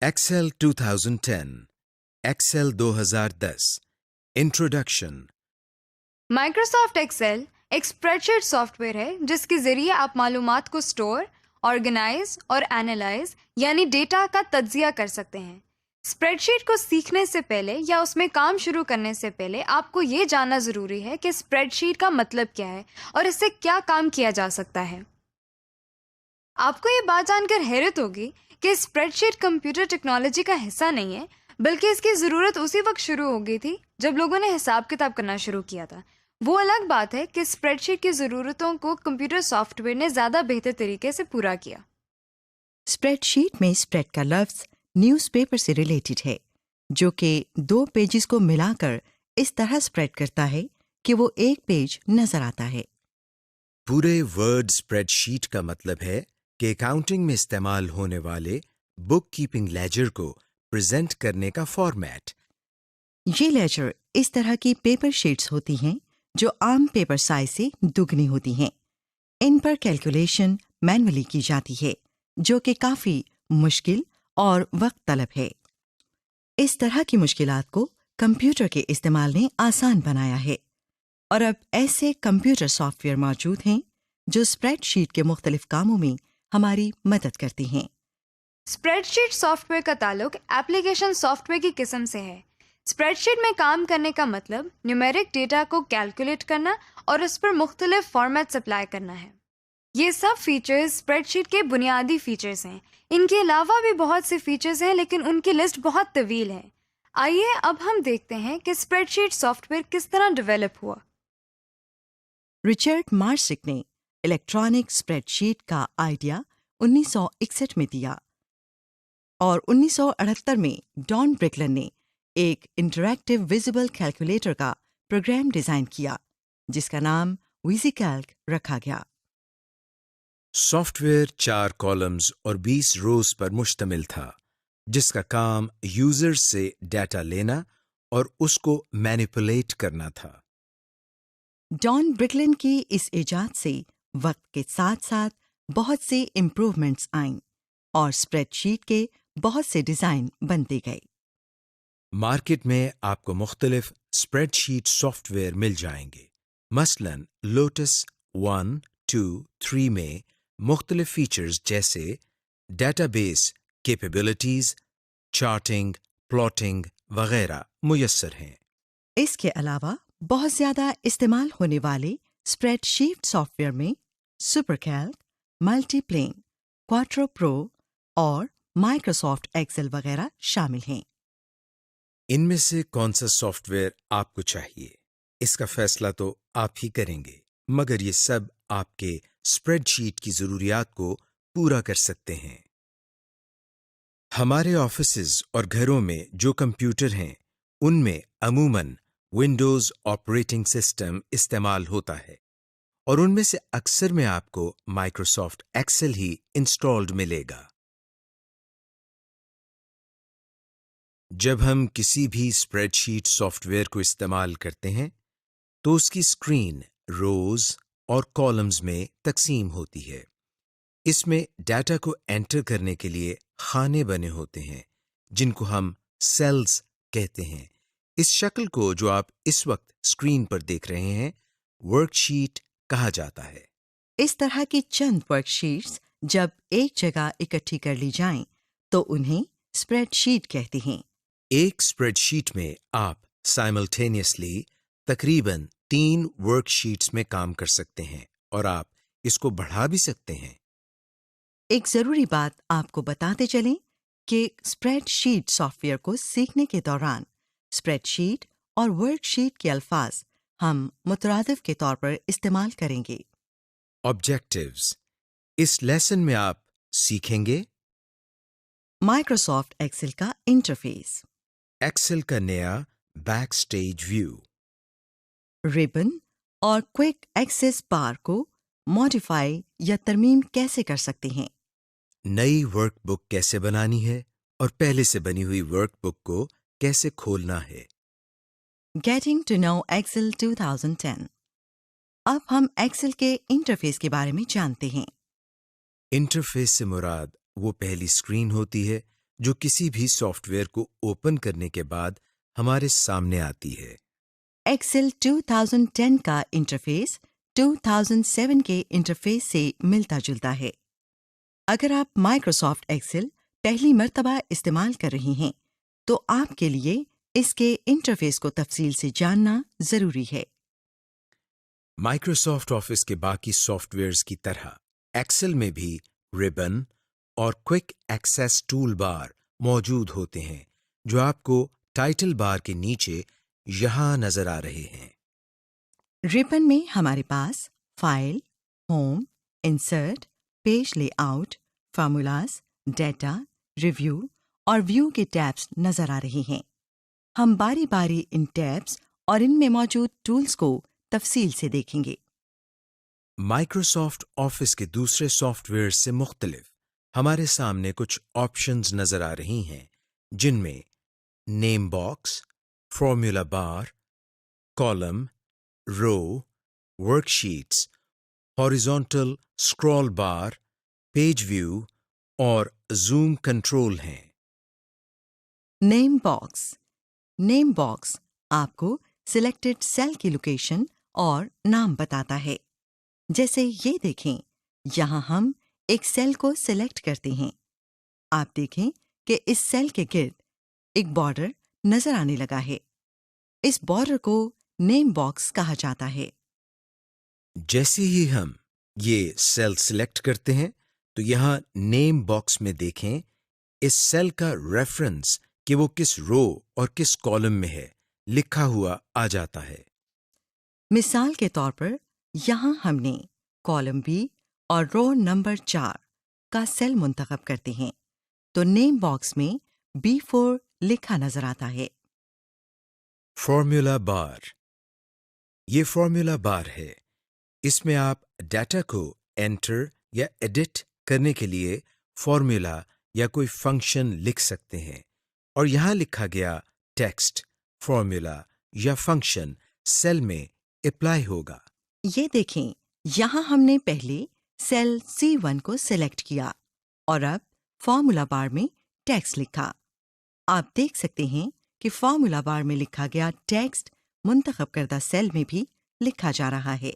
Excel 2010 Excel 2010 introduction Microsoft Excel ایک spreadsheet software ہے جس کے ذریعے آپ معلومات کو اسٹور، آرگنائز اور اینالائز یعنی ڈیٹا کا تجزیہ کر سکتے ہیں۔ اسپریڈ شیٹ کو سیکھنے سے پہلے یا اس میں کام شروع کرنے سے پہلے آپ کو یہ جاننا ضروری ہے کہ اسپریڈ شیٹ کا مطلب کیا ہے اور اس سے کیا کام کیا جا سکتا ہے۔ آپ کو یہ بات جان کر حیرت ہوگی کہ اسپریڈ شیٹ کمپیوٹر ٹیکنالوجی کا حصہ نہیں ہے، بلکہ اس کی ضرورت اسی وقت شروع ہو گئی تھی جب لوگوں نے حساب کتاب کرنا شروع کیا تھا۔ وہ الگ بات ہے کہ اسپریڈ شیٹ کی ضرورتوں کو کمپیوٹر سافٹ ویئر نے زیادہ بہتر طریقے سے پورا کیا۔ اسپریڈ شیٹ میں اسپریڈ کا لفظ نیوز پیپر سے ریلیٹڈ ہے، جو کہ 2 پیجز کو ملا کر اس طرح اسپریڈ کرتا ہے کہ وہ ایک پیج نظر آتا ہے۔ پورے ورڈ اسپریڈ شیٹ کا مطلب ہے کہ اکاؤنٹنگ میں استعمال ہونے والے بک کیپنگ لیجر کو پریزنٹ کرنے کا فارمیٹ۔ یہ لیجر اس طرح کی پیپر شیٹس ہوتی ہیں جو عام پیپر سائز سے دگنی ہوتی ہیں۔ ان پر کیلکولیشن مینولی کی جاتی ہے، جو کہ کافی مشکل اور وقت طلب ہے۔ اس طرح کی مشکلات کو کمپیوٹر کے استعمال نے آسان بنایا ہے، اور اب ایسے کمپیوٹر سافٹ ویئر موجود ہیں جو اسپریڈ شیٹ کے مختلف کاموں میں ہماری مدد کرتی ہیں۔ اسپریڈ شیٹ سافٹ ویئر کا تعلق ایپلیکیشن سافٹ ویئر کی قسم سے ہے۔ اسپریڈ شیٹ میں کام کرنے کا مطلب نیومیرک ڈیٹا کو کیلکولیٹ کرنا اور اس پر مختلف فارمیٹس اپلائی کرنا ہے۔ یہ سب فیچرز اسپریڈ شیٹ کے بنیادی فیچرز ہیں۔ ان کے علاوہ بھی بہت سے فیچرز ہیں، لیکن ان کی لسٹ بہت طویل ہے۔ آئیے اب ہم دیکھتے ہیں کہ اسپریڈ شیٹ سافٹ ویئر کس طرح ڈیولپ ہوا۔ رچرڈ مارسک نے الیکٹرانک اسپریڈ شیٹ کا آئیڈیا 1961 میں دیا، اور 1978 میں ڈان برکلن نے ایک انٹریکٹیو ویزیبل کیلکولیٹر کا پروگرام ڈیزائن کیا جس کا نام ویزی کیلک رکھا گیا۔ سافٹ ویئر 4 کالمز اور 20 روز پر مشتمل تھا، جس کا کام یوزر سے ڈیٹا لینا اور اس کو مینیپولیٹ کرنا تھا۔ ڈان برکلن کی اس ایجاد سے وقت کے ساتھ ساتھ بہت سے امپروومنٹس آئیں، اور اسپریڈ شیٹ کے بہت سے ڈیزائن بنتے گئے۔ مارکیٹ میں آپ کو مختلف اسپریڈ شیٹ سافٹ ویئر مل جائیں گے، مثلا لوٹس 1، 2، 3 میں مختلف فیچرز جیسے data base capabilities, charting, plotting وغیرہ میسر ہیں۔ اس کے علاوہ بہت زیادہ استعمال ہونے والے اسپریڈ شیٹ سافٹ ویئر میں سپر کیلک، ملٹی پلین، کوادرو پرو اور مائکروسافٹ ایکسل وغیرہ شامل ہیں۔ ان میں سے کون سا سافٹ ویئر آپ کو چاہیے، اس کا فیصلہ تو آپ ہی کریں گے، مگر یہ سب آپ کے اسپریڈ شیٹ کی ضروریات کو پورا کر سکتے ہیں۔ ہمارے آفیسز اور گھروں میں جو کمپیوٹر ہیں ان میں عموماً ونڈوز آپریٹنگ سسٹم استعمال ہوتا ہے، اور ان میں سے اکثر میں آپ کو مائکروسافٹ ایکسل ہی انسٹالڈ ملے گا۔ جب ہم کسی بھی اسپریڈ شیٹ سافٹ ویئر کو استعمال کرتے ہیں تو اس کی اسکرین روز اور کالمز میں تقسیم ہوتی ہے۔ اس میں ڈیٹا کو انٹر کرنے کے لیے خانے بنے ہوتے ہیں جن کو ہم سیلز کہتے ہیں۔ اس شکل کو جو آپ اس وقت اسکرین پر دیکھ رہے ہیں ورک شیٹ کہا جاتا ہے۔ اس طرح کی چند ورک شیٹس جب ایک جگہ اکٹھی کر لی جائیں تو انہیں اسپریڈ شیٹ کہتے ہیں۔ ایک اسپریڈ شیٹ میں آپ سائملٹینیسلی تقریباً 3 ورک شیٹس میں کام کر سکتے ہیں، اور آپ اس کو بڑھا بھی سکتے ہیں۔ ایک ضروری بات آپ کو بتاتے چلیں کہ اسپریڈ شیٹ سافٹ ویئر کو سیکھنے کے دوران اسپریڈ شیٹ اور ورک شیٹ کے الفاظ ہم مترادف کے طور پر استعمال کریں گے۔ آبجیکٹیوز، اس لیسن میں آپ سیکھیں گے مائکروسافٹ ایکسل کا انٹرفیس، ایکسل کا نیا بیک سٹیج ویو، ربن اور کوئک ایکسس بار کو ماڈیفائی یا ترمیم کیسے کر سکتے ہیں، نئی ورک بک کیسے بنانی ہے اور پہلے سے بنی ہوئی ورک بک کو کیسے کھولنا ہے۔ Getting to know Excel 2010۔ اب ہم ایکسل کے انٹرفیس کے بارے میں جانتے ہیں۔ انٹرفیس سے مراد وہ پہلی اسکرین ہوتی ہے جو کسی بھی سافٹ ویئر کو اوپن کرنے کے بعد ہمارے سامنے آتی ہے۔ ایکسل 2010 کا انٹرفیس 2007 کے انٹرفیس سے ملتا جلتا ہے۔ اگر آپ مائکروسافٹ ایکسل پہلی مرتبہ استعمال کر رہی ہیں تو آپ کے لیے اس کے انٹرفیس کو تفصیل سے جاننا ضروری ہے۔ مائکروسافٹ آفس کے باقی سافٹ ویئرز کی طرح ایکسل میں بھی ربن اور کوئک ایکسیس ٹول بار موجود ہوتے ہیں جو آپ کو ٹائٹل بار کے نیچے یہاں نظر آ رہے ہیں۔ ربن میں ہمارے پاس file, home, insert, page layout, formulas, data, review اور ویو کے ٹیبز نظر آ رہے ہیں۔ ہم باری باری ان ٹیبز اور ان میں موجود ٹولز کو تفصیل سے دیکھیں گے۔ مائکروسافٹ آفس کے دوسرے سافٹ ویئر سے مختلف ہمارے سامنے کچھ آپشنز نظر آ رہی ہیں جن میں name box, formula bar, column, row, worksheets, horizontal scroll bar, page view اور زوم کنٹرول ہیں۔ Name box. نیم باکس آپ کو سلیکٹڈ سیل کی لوکیشن اور نام بتاتا ہے۔ جیسے یہ دیکھیں، یہاں ہم ایک سیل کو سلیکٹ کرتے ہیں۔ آپ دیکھیں کہ اس سیل کے گرد ایک بارڈر نظر آنے لگا ہے۔ اس بارڈر کو نیم باکس کہا جاتا ہے۔ جیسے ہی ہم یہ سیل سلیکٹ کرتے ہیں تو یہاں نیم باکس میں دیکھیں اس سیل کا ریفرنس کہ وہ کس رو اور کس کالم میں ہے لکھا ہوا آ جاتا ہے۔ مثال کے طور پر یہاں ہم نے کالم بی اور رو نمبر 4 کا سیل منتخب کرتے ہیں تو نیم باکس میں B4 لکھا نظر آتا ہے۔ فارمولا بار۔ یہ فارمولا بار ہے۔ اس میں آپ ڈیٹا کو انٹر یا ایڈٹ کرنے کے لیے فارمولا یا کوئی فنکشن لکھ سکتے ہیں، اور یہاں لکھا گیا ٹیکسٹ، فارمولا یا فنکشن سیل میں اپلائی ہوگا۔ یہ دیکھیں، یہاں ہم نے پہلے سیل C1 کو سلیکٹ کیا اور اب فارمولا بار میں ٹیکسٹ لکھا۔ آپ دیکھ سکتے ہیں کہ فارمولا بار میں لکھا گیا ٹیکسٹ منتخب کردہ سیل میں بھی لکھا جا رہا ہے۔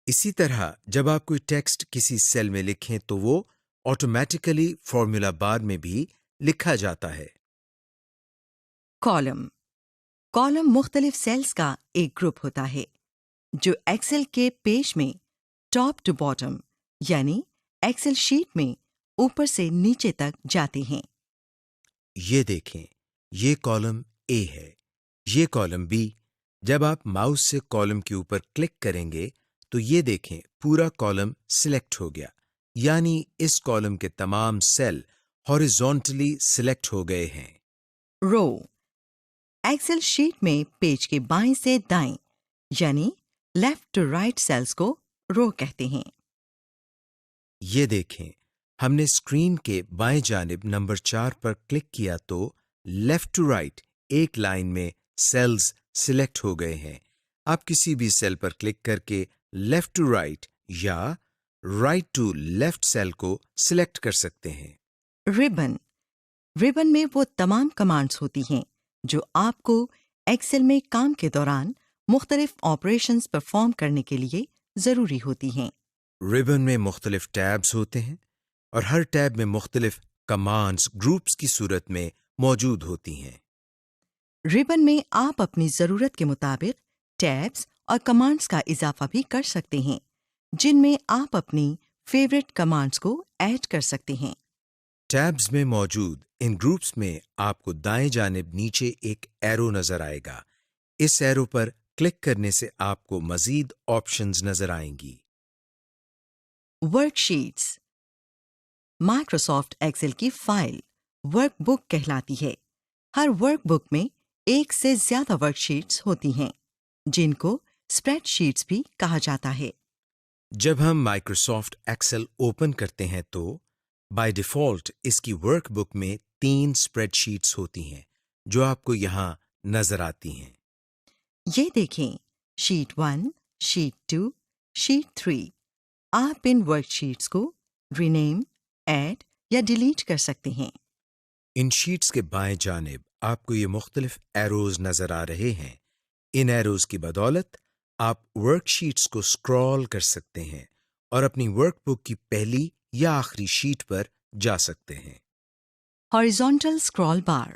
اسی طرح جب آپ کوئی ٹیکسٹ کسی سیل میں لکھیں تو وہ آٹومیٹیکلی فارمولا بار میں بھی لکھا جاتا ہے۔ کالم۔ کالم مختلف سیلز کا ایک گروپ ہوتا ہے جو ایکسل کے پیج میں ٹاپ ٹو باٹم یعنی ایکسل شیٹ میں اوپر سے نیچے تک جاتے ہیں۔ یہ دیکھیں، یہ کالم اے ہے، یہ کالم بی۔ جب آپ ماؤس سے کالم کے اوپر کلک کریں گے تو یہ دیکھیں پورا کالم سلیکٹ ہو گیا، یعنی اس کالم کے تمام سیل ہاریزونٹلی سلیکٹ ہو گئے ہیں۔ رو۔ ایکسل شیٹ میں پیج کے بائیں سے دائیں یعنی لیفٹ ٹو رائٹ سیلز کو رو کہتے ہیں۔ یہ دیکھیں، ہم نے اسکرین کے بائیں جانب نمبر 4 پر کلک کیا تو لیفٹ ٹو رائٹ ایک لائن میں سیلز سلیکٹ ہو گئے ہیں۔ آپ کسی بھی سیل پر کلک کر کے لیفٹ ٹو رائٹ یا رائٹ ٹو لیفٹ سیل کو سلیکٹ کر سکتے ہیں۔ ربن۔ ربن میں وہ تمام کمانڈز ہوتی ہیں جو آپ کو ایکسل میں کام کے دوران مختلف آپریشنز پرفارم کرنے کے لیے ضروری ہوتی ہیں۔ ربن میں مختلف ٹیبز ہوتے ہیں اور ہر ٹیب میں مختلف کمانڈز گروپس کی صورت میں موجود ہوتی ہیں۔ ربن میں آپ اپنی ضرورت کے مطابق ٹیبز اور کمانڈز کا اضافہ بھی کر سکتے ہیں جن میں آپ اپنی فیوریٹ کمانڈز کو ایڈ کر سکتے ہیں۔ ٹیبز میں موجود ان گروپس میں آپ کو دائیں جانب نیچے ایک ایرو نظر آئے گا۔ اس ایرو پر کلک کرنے سے آپ کو مزید آپشنز نظر آئیں گی۔ Work sheets. مائکروسافٹ ایکسل کی فائل ورک بک کہلاتی ہے۔ ہر ورک بک میں ایک سے زیادہ ورک شیٹس ہوتی ہیں جن کو اسپریڈ شیٹس بھی کہا جاتا ہے۔ جب ہم مائکروسافٹ ایکسل اوپن کرتے ہیں تو بائی ڈیفالٹ اس کی ورک بک میں 3 اسپریڈ شیٹس ہوتی ہیں جو آپ کو یہاں نظر آتی ہیں۔ یہ دیکھیں، شیٹ 1، شیٹ 2، شیٹ 3۔ آپ ان ورک شیٹس کو رینیم، ایڈ یا ڈیلیٹ کر سکتے ہیں۔ ان شیٹس کے بائیں جانب آپ کو یہ مختلف ایروز نظر آ رہے ہیں۔ ان ایروز کی بدولت آپ ورک شیٹس کو سکرول کر سکتے ہیں اور اپنی ورک بک کی پہلی یا آخری شیٹ پر جا سکتے ہیں۔ ہاریزونٹل اسکرول بار۔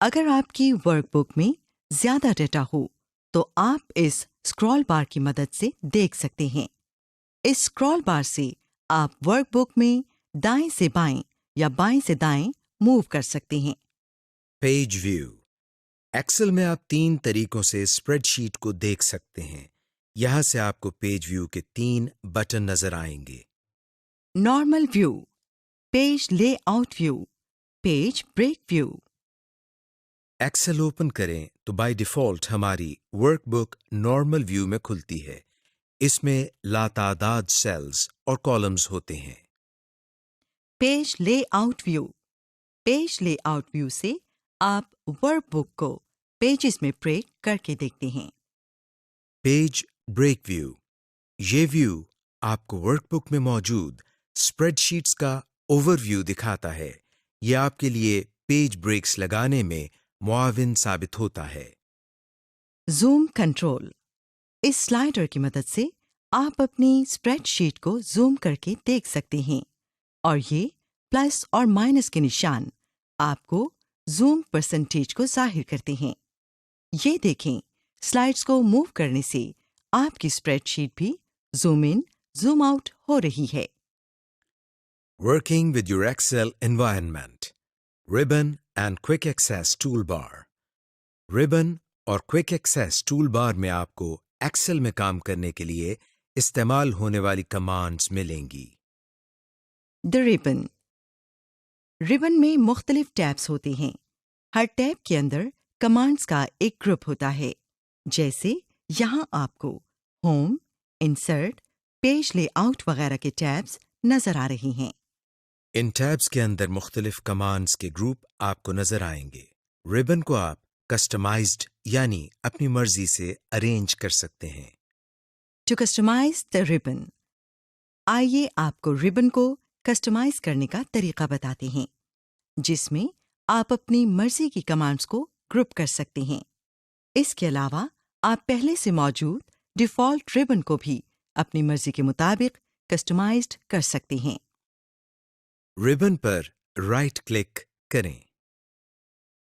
اگر آپ کی ورک بک میں زیادہ ڈیٹا ہو تو آپ اس اسکرول بار کی مدد سے دیکھ سکتے ہیں۔ اس اسکرول بار سے آپ ورک بک میں دائیں سے بائیں یا بائیں سے دائیں موو کر سکتے ہیں۔ Page view. ایکسل میں آپ 3 طریقوں سے اسپریڈ شیٹ کو دیکھ سکتے ہیں۔ یہاں سے آپ کو پیج ویو کے 3 بٹن نظر آئیں گے۔ Normal view, page layout view, page break view. Excel open کریں تو بائی ڈیفالٹ ہماری ورک بک نارمل ویو میں کھلتی ہے۔ اس میں لاتعداد سیلز اور کالمز ہوتے ہیں۔ Page layout view. Page layout view سے آپ ورک بک کو پیجز میں بریک کر کے دیکھتے ہیں۔ Page break view. یہ ویو آپ کو ورک بک میں موجود اسپریڈ شیٹس کا اوور ویو دکھاتا ہے۔ یہ آپ کے لیے پیج بریکس لگانے میں معاون ثابت ہوتا ہے۔ Zoom control. اس سلائڈر کی مدد سے آپ اپنی اسپریڈ شیٹ کو زوم کر کے دیکھ سکتے ہیں اور یہ پلس اور مائنس کے نشان آپ کو زوم پرسنٹیج کو ظاہر کرتے ہیں۔ یہ دیکھیں، سلائڈز کو موو کرنے سے آپ کی اسپریڈ شیٹ بھی زوم ان زوم آؤٹ ہو رہی ہے۔ Working with your Excel environment. Ribbon and Quick Access Toolbar. Ribbon اور Quick Access Toolbar میں آپ کو ایکسل میں کام کرنے کے لیے استعمال ہونے والی کمانڈز ملیں گی۔ دا ریبن۔ ریبن میں مختلف ٹیبز ہوتے ہیں۔ ہر ٹیب کے اندر کمانڈز کا ایک گروپ ہوتا ہے، جیسے یہاں آپ کو home, insert, page lay out وغیرہ کے ٹیبز نظر آ رہے ہیں۔ ان ٹیبز کے اندر مختلف کمانڈز کے گروپ آپ کو نظر آئیں گے۔ ریبن کو آپ کسٹمائزڈ یعنی اپنی مرضی سے ارینج کر سکتے ہیں۔ To customise the ribbon. آئیے آپ کو ریبن کو کسٹمائز کرنے کا طریقہ بتاتے ہیں، جس میں آپ اپنی مرضی کی کمانڈز کو گروپ کر سکتے ہیں۔ اس کے علاوہ آپ پہلے سے موجود ڈیفالٹ ریبن کو بھی اپنی مرضی کے مطابق کسٹمائزڈ کر سکتے ہیں۔ ریبن پر رائٹ کلک کریں۔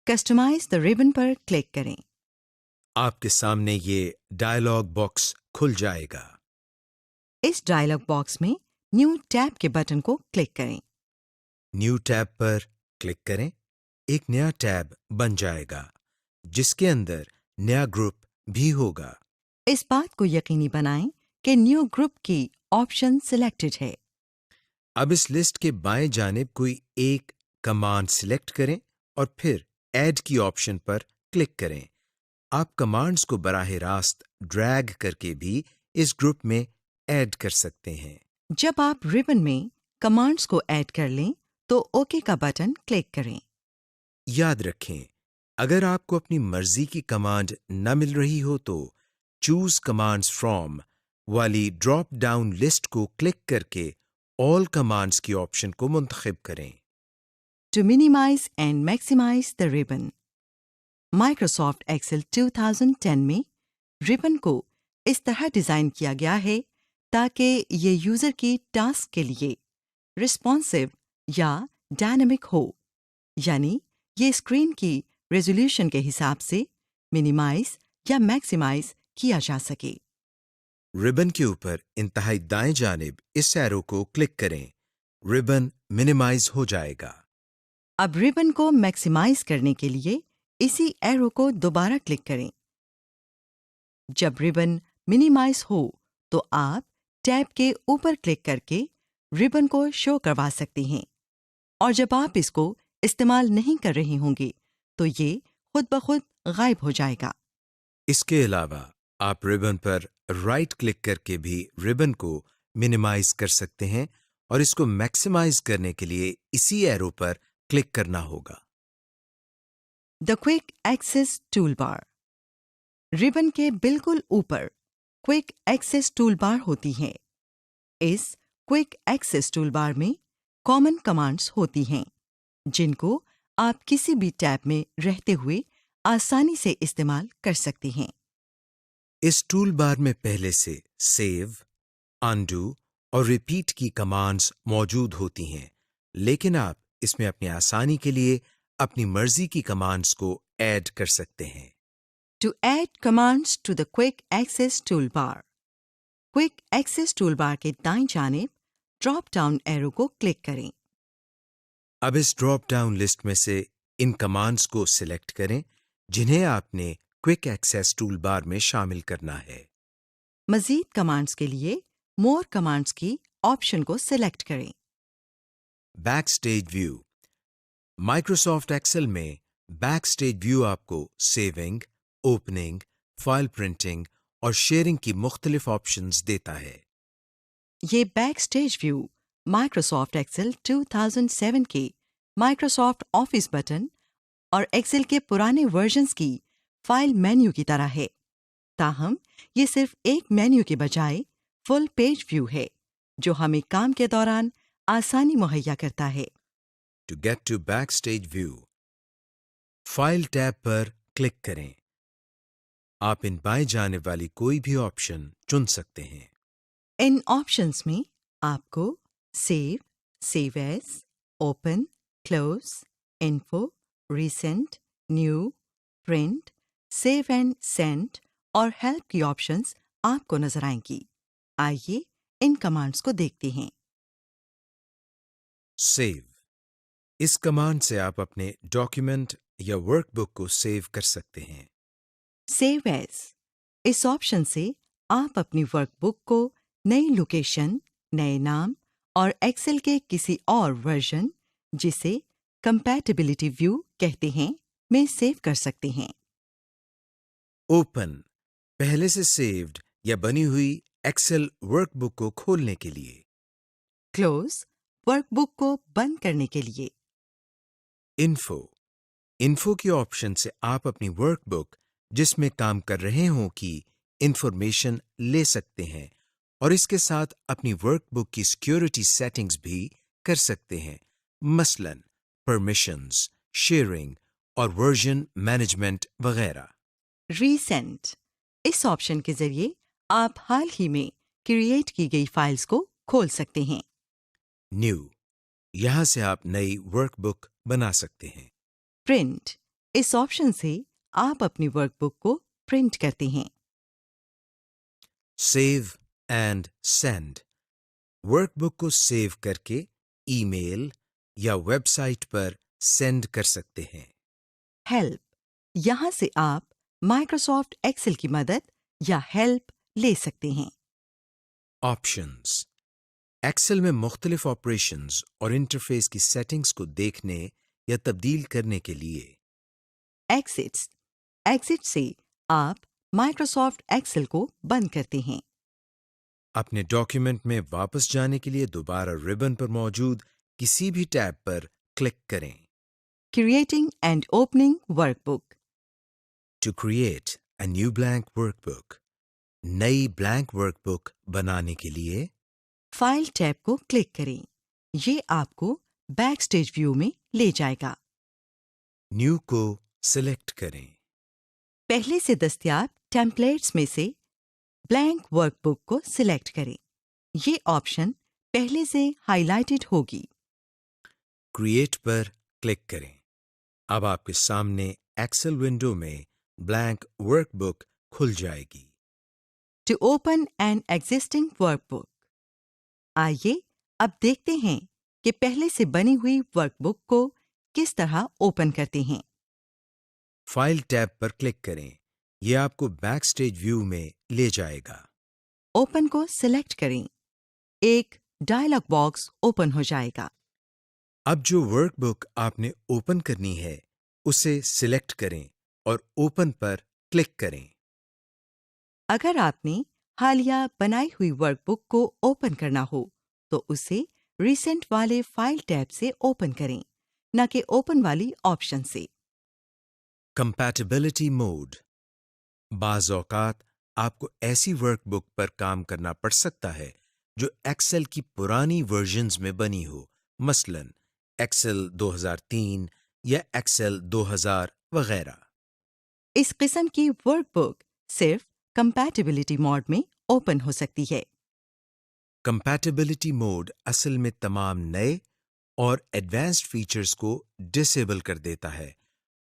Customise the ribbon per click کریں۔ آپ کے سامنے یہ ڈائلاگ باکس کھل جائے گا۔ اس ڈائلاگ باکس میں نیو ٹیب کے بٹن کو کلک کریں۔ نیو ٹیب پر کلک کریں۔ ایک نیا ٹیب بن جائے گا جس کے اندر نیا گروپ بھی ہوگا۔ اس بات کو یقینی بنائیں کہ نیو گروپ کی آپشن سلیکٹڈ ہے۔ اب اس لسٹ کے بائیں جانب کوئی ایک کمانڈ سلیکٹ کریں اور پھر ایڈ کی آپشن پر کلک کریں۔ آپ کمانڈز کو براہ راست ڈریگ کر کے بھی اس گروپ میں ایڈ کر سکتے ہیں۔ جب آپ ریبن میں کمانڈز کو ایڈ کر لیں تو اوکے کا بٹن کلک کریں۔ یاد رکھیں، اگر آپ کو اپنی مرضی کی کمانڈ نہ مل رہی ہو تو چوز کمانڈز فرام والی ڈراپ ڈاؤن لسٹ کو کلک کر کے آل کمانڈز کی آپشن کو منتخب کریں۔ To minimise and maximise the ribbon. Microsoft Excel 2010 میں ریبن کو اس طرح ڈیزائن کیا گیا ہے تاکہ یہ یوزر کی ٹاسک کے لیے رسپانسو یا ڈائنامک ہو، یعنی یہ اسکرین کی ریزولوشن کے حساب سے مینیمائز یا میکسیمائز کیا جا سکے۔ ریبن کے اوپر انتہائی دائیں جانب اس ایرو کو کلک کریں۔ ریبن منیمائز ہو جائے گا۔ اب ریبن کو میکسیمائز کرنے کے لیے اسی ایرو کو دوبارہ کلک کریں۔ جب ریبن منیمائز ہو تو آپ ٹیب کے اوپر کلک کر کے ریبن کو شو کروا سکتے ہیں، اور جب آپ اس کو استعمال نہیں کر رہے ہوں گے تو یہ خود بخود غائب ہو جائے گا۔ اس کے علاوہ آپ ریبن پر رائٹ کلک کر کے بھی ریبن کو منیمائز کر سکتے ہیں اور اس کو میکسیمائز کرنے کے لیے اسی ایرو پر کلک کرنا ہوگا۔ دا کوئک ایکسس ٹول بار۔ ریبن کے بالکل اوپر کوئک ایکسس ٹول بار ہوتی ہے۔ اس کوئک ایکسس ٹول بار میں کامن کمانڈز ہوتی ہیں۔ جن کو آپ کسی بھی ٹیب میں رہتے ہوئے آسانی سے استعمال کر سکتے ہیں۔ اس ٹول بار میں پہلے سے سیو، انڈو اور ریپیٹ کی کمانڈز موجود ہوتی ہیں، لیکن آپ اس میں اپنی آسانی کے لیے اپنی مرضی کی کمانڈز کو ایڈ کر سکتے ہیں۔ To add commands to the Quick Access toolbar. Quick Access toolbar کے دائیں جانب ڈراپ ڈاؤن ایرو کو کلک کریں۔ اب اس ڈراپ ڈاؤن لسٹ میں سے ان کمانڈز کو سلیکٹ کریں جنہیں آپ نے کوئک ایکسیس ٹول بار میں شامل کرنا ہے۔ مزید کمانڈز کے لیے مور کمانڈز کی آپشن کو سلیکٹ کریں۔ Backstage view. Microsoft Excel میں بیک سٹیج ویو آپ کو سیونگ، اوپننگ، فائل پرنٹنگ اور شیئرنگ کی مختلف آپشنز دیتا ہے۔ یہ backstage view Microsoft Excel 2007 کے مائکروسافٹ آفس بٹن اور ایکسل کے پرانے ورژنز کی فائل مینیو کی طرح ہے، تاہم یہ صرف ایک مینیو کے بجائے فل پیج ویو ہے جو ہمیں کام کے دوران آسانی مہیا کرتا ہے۔ To get to backstage view, file tab پر کلک کریں۔ آپ ان بائیں جانب والی کوئی بھی آپشن چن سکتے ہیں۔ ان آپشنز میں آپ کو save, save as, open, close, info, recent, new, print, save and send اور ہیلپ کی آپشنز آپ کو نظر آئیں گی۔ آئیے ان کمانڈز کو دیکھتے ہیں۔ سیو، اس کمانڈ سے آپ اپنے ڈاکیومنٹ یا ورک بک کو سیو کر سکتے ہیں۔ سیو ایز، اس آپشن سے آپ اپنی ورک بک کو نئی لوکیشن، نئے نام اور ایکسل کے کسی اور ورژن جسے کمپیٹیبلٹی ویو کہتے ہیں میں سیو کر سکتے ہیں۔ اوپن، پہلے سے سیوڈ یا بنی ہوئی ایکسل ورک بک کو کھولنے کے لیے۔ کلوز، ورک بک کو بند کرنے کے لیے۔ انفو، انفو کی آپشن سے آپ اپنی ورک بک جس میں کام کر رہے ہوں کی انفارمیشن لے سکتے ہیں اور اس کے ساتھ اپنی ورک بک کی سیکیورٹی سیٹنگز بھی کر سکتے ہیں، مثلاً پرمیشنز، شیئرنگ اور ورژن مینجمنٹ وغیرہ۔ ریسینٹ، اس آپشن کے ذریعے آپ حال ہی میں کریٹ کی گئی فائلز کو کھول سکتے ہیں۔ نیو، یہاں سے آپ نئی ورک بک بنا سکتے ہیں۔ پرنٹ، اس آپشن سے آپ اپنی ورک بک کو پرنٹ کرتے ہیں۔ سیو اینڈ سینڈ، ورک بک کو سیو کر کے ای میل یا ویب سائٹ پر سینڈ کر سکتے ہیں۔ ہیلپ، یہاں سے آپ مائکروسافٹ ایکسل کی مدد یا ہیلپ لے سکتے ہیں۔ آپشنز، ایکسل میں مختلف آپریشنز اور انٹرفیس کی سیٹنگز کو دیکھنے یا تبدیل کرنے کے لیے۔ ایکسٹس، ایکسٹ سے آپ مائکروسافٹ ایکسل کو بند کرتے ہیں۔ اپنے ڈاکیومنٹ میں واپس جانے کے لیے دوبارہ ربن پر موجود کسی بھی ٹیب پر کلک کریں۔ Creating and opening workbook, to create a new blank workbook, نئی بلینک ورک بک بنانے کے لیے فائل ٹیب کو کلک کریں۔ یہ آپ کو بیک سٹیج ویو میں لے جائے گا۔ نیو کو سلیکٹ کریں۔ پہلے سے دستیاب ٹیمپلیٹس میں سے بلینک ورک بک کو سلیکٹ کریں۔ یہ آپشن پہلے سے ہائی لائٹڈ ہوگی۔ کریٹ پر کلک کریں۔ اب آپ کے سامنے ایکسل ونڈو میں بلینک ورک بک کھل جائے گی۔ To open an existing workbook, آئیے اب دیکھتے ہیں کہ پہلے سے بنی ہوئی ورک بک کو کس طرح اوپن کرتے ہیں۔ فائل ٹیب پر کلک کریں، یہ آپ کو بیک سٹیج ویو میں لے جائے گا۔ اوپن کو سلیکٹ کریں، ایک ڈائلاگ باکس اوپن ہو جائے گا۔ اب جو ورک بک آپ نے اوپن کرنی ہے اسے سلیکٹ کریں اور اوپن پر کلک کریں۔ اگر آپ نے حالیہ بنائی ہوئی ورک بک کو اوپن کرنا ہو تو اسے ریسنٹ والے فائل ٹیب سے اوپن کریں، نہ کہ اوپن والی آپشن سے۔ کمپیٹیبلٹی موڈ، بعض اوقات آپ کو ایسی ورک بک پر کام کرنا پڑ سکتا ہے جو ایکسل کی پرانی ورژنز میں بنی ہو، مثلاً ایکسل 2003 یا ایکسل 2000 وغیرہ۔ اس قسم کی ورک بک صرف کمپیٹیبلٹی موڈ میں اوپن ہو سکتی ہے۔ کمپیٹیبلٹی موڈ اصل میں تمام نئے اور ایڈوانسڈ فیچرز کو ڈسیبل کر دیتا ہے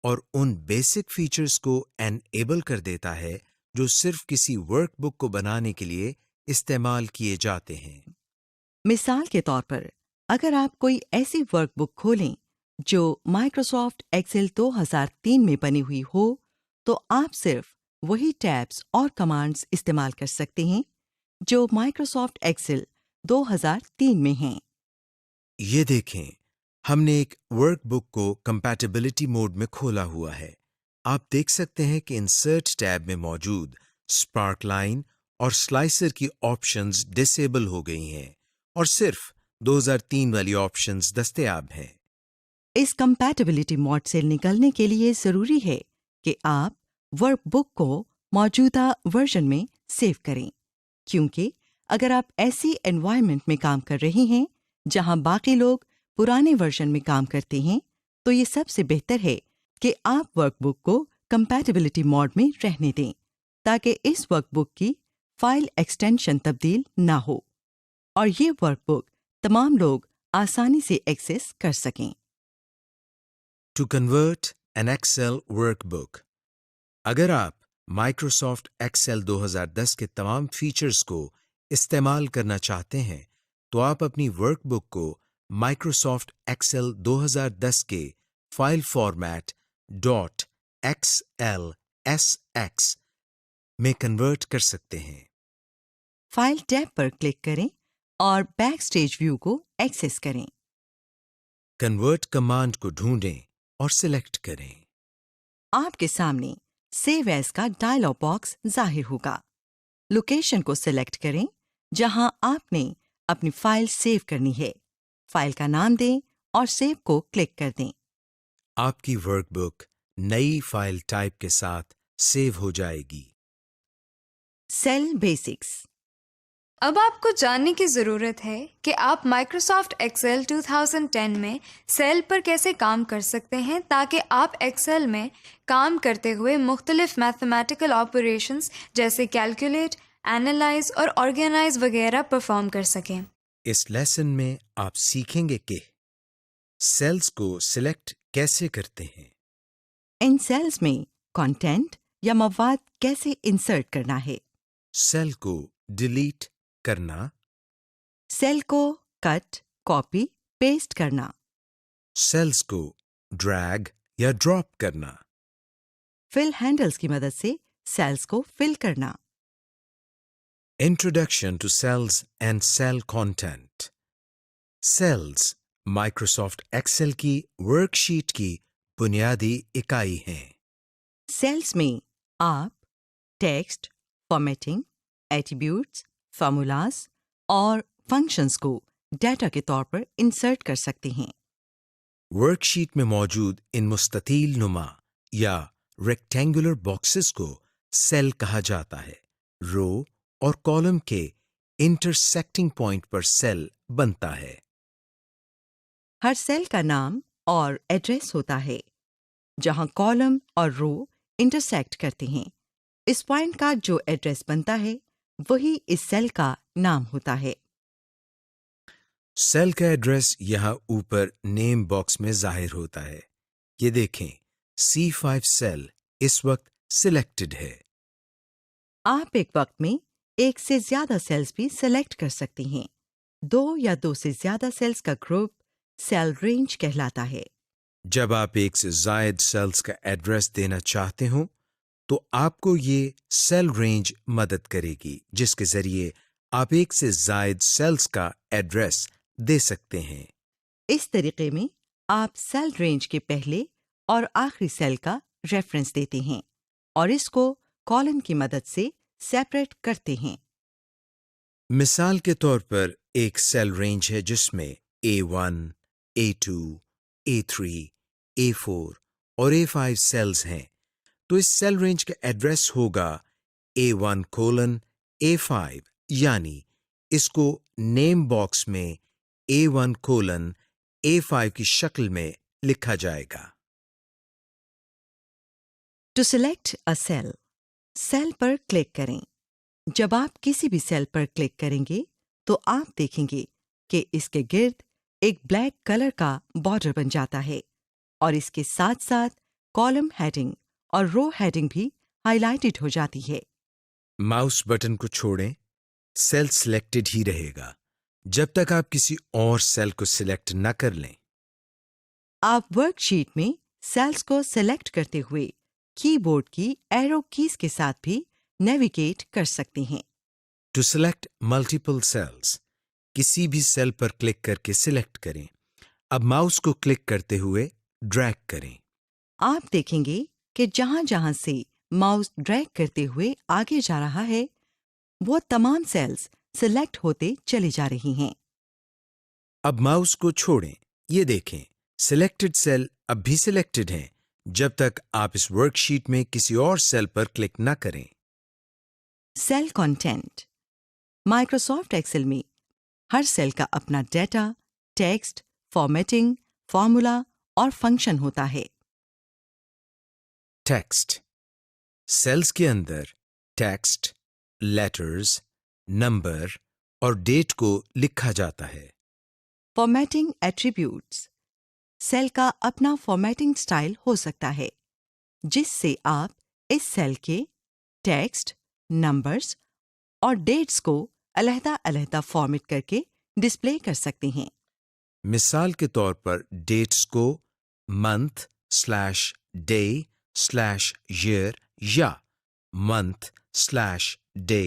اور ان بیسک فیچرز کو انیبل کر دیتا ہے جو صرف کسی ورک بک کو بنانے کے لیے استعمال کیے جاتے ہیں۔ مثال کے طور پر، اگر آپ کوئی ایسی ورک بک کھولیں جو مائکروسافٹ ایکسل 2003 میں بنی ہوئی ہو، تو آپ صرف وہی ٹیبز اور کمانڈز استعمال کر سکتے ہیں جو مائکروسافٹ ایکسل 2003 میں ہیں۔ یہ دیکھیں، ہم نے ایک ورک بک کو کمپیٹیبلٹی موڈ میں کھولا ہوا ہے۔ آپ دیکھ سکتے ہیں کہ انسرٹ ٹیب میں موجود اسپارک لائن اور سلائسر کی آپشنز ڈسیبل ہو گئی ہیں اور صرف 2003 والی آپشنز دستیاب ہیں۔ اس کمپیٹیبلٹی موڈ سے نکلنے کے لیے ضروری ہے کہ آپ ورک بک کو موجودہ ورژن میں سیو کریں، کیونکہ اگر آپ ایسی انوائرمنٹ میں کام کر رہے ہیں جہاں باقی لوگ پرانے ورژن میں کام کرتے ہیں، تو یہ سب سے بہتر ہے کہ آپ ورک بک کو کمپیٹیبلٹی موڈ میں رہنے دیں تاکہ اس ورک بک کی فائل ایکسٹینشن تبدیل نہ ہو اور یہ ورک بک تمام لوگ آسانی سے ایکسس کر سکیں۔ To convert an Excel workbook, اگر آپ مائکروسافٹ ایکسل 2010 کے تمام فیچرز کو استعمال کرنا چاہتے ہیں تو آپ اپنی ورک بک کو مائکروسافٹ ایکسل 2010 کے فائل فارمیٹ .xlsx میں کنورٹ کر سکتے ہیں۔ فائل ٹیب پر کلک کریں اور بیک سٹیج ویو کو ایکسس کریں۔ کنورٹ کمانڈ کو ڈھونڈیں اور سلیکٹ کریں۔ آپ کے سامنے سیو ایز کا ڈائلاگ باکس ظاہر ہوگا۔ لوکیشن کو سلیکٹ کریں جہاں آپ نے اپنی فائل سیو کرنی ہے، فائل کا نام دیں اور سیو کو کلک کر دیں۔ آپ کی ورک بک نئی فائل ٹائپ کے ساتھ سیو ہو جائے گی۔ Cell basics. اب آپ کو جاننے کی ضرورت ہے کہ آپ مائکروسافٹ ایکسل 2010 میں سیل پر کیسے کام کر سکتے ہیں تاکہ آپ ایکسل میں کام کرتے ہوئے مختلف میتھمیٹیکل آپریشنز جیسے کیلکولیٹ، اینالائز اور آرگنائز وغیرہ پرفارم کر سکیں۔ اس لیسن میں آپ سیکھیں گے کہ سیلز کو سلیکٹ کیسے کرتے ہیں، ان سیلز میں کنٹینٹ یا مواد کیسے انسرٹ کرنا ہے، سیل کو ڈیلیٹ کرنا، سیل کو کٹ، کاپی، پیسٹ کرنا، سیلز کو ڈریگ یا ڈراپ کرنا، فل ہینڈلز کی مدد سے سیلز کو فل کرنا۔ Introduction to cells and cell content. Cells Microsoft Excel کی ورک شیٹ کی بنیادی اکائی ہیں۔ سیلز میں آپ ٹیکسٹ، فارمیٹنگ، ایٹریبیوٹس، فارمولاز اور فنکشنز کو ڈیٹا کے طور پر انسرٹ کر سکتے ہیں۔ ورک شیٹ میں موجود ان مستطیل نما یا ریکٹینگولر باکسز کو سیل کہا جاتا ہے۔ رو اور کالم کے انٹرسیکٹنگ پوائنٹ پر سیل بنتا ہے۔ ہر سیل کا نام اور ایڈریس ہوتا ہے۔ جہاں کالم اور رو انٹرسیکٹ کرتے ہیں، اس پوائنٹ کا جو ایڈریس بنتا ہے وہی اس سیل کا نام ہوتا ہے۔ سیل کا ایڈریس یہاں اوپر نیم باکس میں ظاہر ہوتا ہے۔ یہ دیکھیں، C5 سیل اس وقت سلیکٹڈ ہے۔ آپ ایک وقت میں ایک سے زیادہ سیلز بھی سلیکٹ کر سکتے ہیں۔ دو یا دو سے زیادہ سیلز کا گروپ سیل رینج کہلاتا ہے۔ جب آپ ایک سے زائد سیلز کا ایڈریس دینا چاہتے ہوں تو آپ کو یہ سیل رینج مدد کرے گی، جس کے ذریعے آپ ایک سے زائد سیلز کا ایڈریس دے سکتے ہیں۔ اس طریقے میں آپ سیل رینج کے پہلے اور آخری سیل کا ریفرنس دیتے ہیں اور اس کو کالم کی مدد سے سیپریٹ کرتے ہیں۔ مثال کے طور پر ایک سیل رینج ہے جس میں A1، A2، A3، A4 اور A5 سیلز ہیں، تو اس سیل رینج کا ایڈریس ہوگا A1:A5، یعنی اس کو نیم باکس میں A1:A5 A5 کی شکل میں لکھا جائے گا۔ To select a cell, cell پر کلک کریں۔ جب آپ کسی بھی سیل پر کلک کریں گے تو آپ دیکھیں گے کہ اس کے گرد ایک بلیک کلر کا بارڈر بن جاتا ہے اور اس کے ساتھ ساتھ کالم ہیڈنگ اور رو ہیڈنگ بھی ہائی لائٹڈ ہو جاتی ہے۔ ماؤس بٹن کو چھوڑیں، سیل سلیکٹڈ ہی رہے گا جب تک آپ کسی اور سیل کو سلیکٹ نہ کر لیں۔ آپ ورک شیٹ میں سیلز کو سلیکٹ کرتے ہوئے کی بورڈ کی ایرو کیز کے ساتھ بھی نیویگیٹ کر سکتے ہیں۔ ٹو سلیکٹ ملٹیپل سیلز، کسی بھی سیل پر کلک کر کے سلیکٹ کریں۔ اب ماؤس کو کلک کرتے ہوئے ڈریگ کریں۔ آپ دیکھیں گے کہ جہاں جہاں سے ماؤس ڈریگ کرتے ہوئے آگے جا رہا ہے وہ تمام سیلز سلیکٹ ہوتے چلی جا رہی ہیں۔ اب ماؤس کو چھوڑیں، یہ دیکھیں سلیکٹڈ سیل اب بھی سلیکٹڈ ہیں جب تک آپ اس ورک شیٹ میں کسی اور سیل پر کلک نہ کریں۔ سیل کنٹینٹ، مائکروسافٹ ایکسل میں ہر سیل کا اپنا ڈیٹا، ٹیکسٹ، فارمیٹنگ، فارمولا اور فنکشن ہوتا ہے۔ ٹیکسٹ، سیلز کے اندر ٹیکسٹ، لیٹرز، نمبر اور ڈیٹ کو لکھا جاتا ہے۔ فارمیٹنگ ایٹریبیوٹس، سیل کا اپنا فارمیٹنگ سٹائل ہو سکتا ہے جس سے آپ اس سیل کے ٹیکسٹ، نمبرز اور ڈیٹس کو علیحدہ علیحدہ فارمیٹ کر کے ڈسپلے کر سکتے ہیں۔ مثال کے طور پر ڈیٹس کو month slash day slash year یا month slash day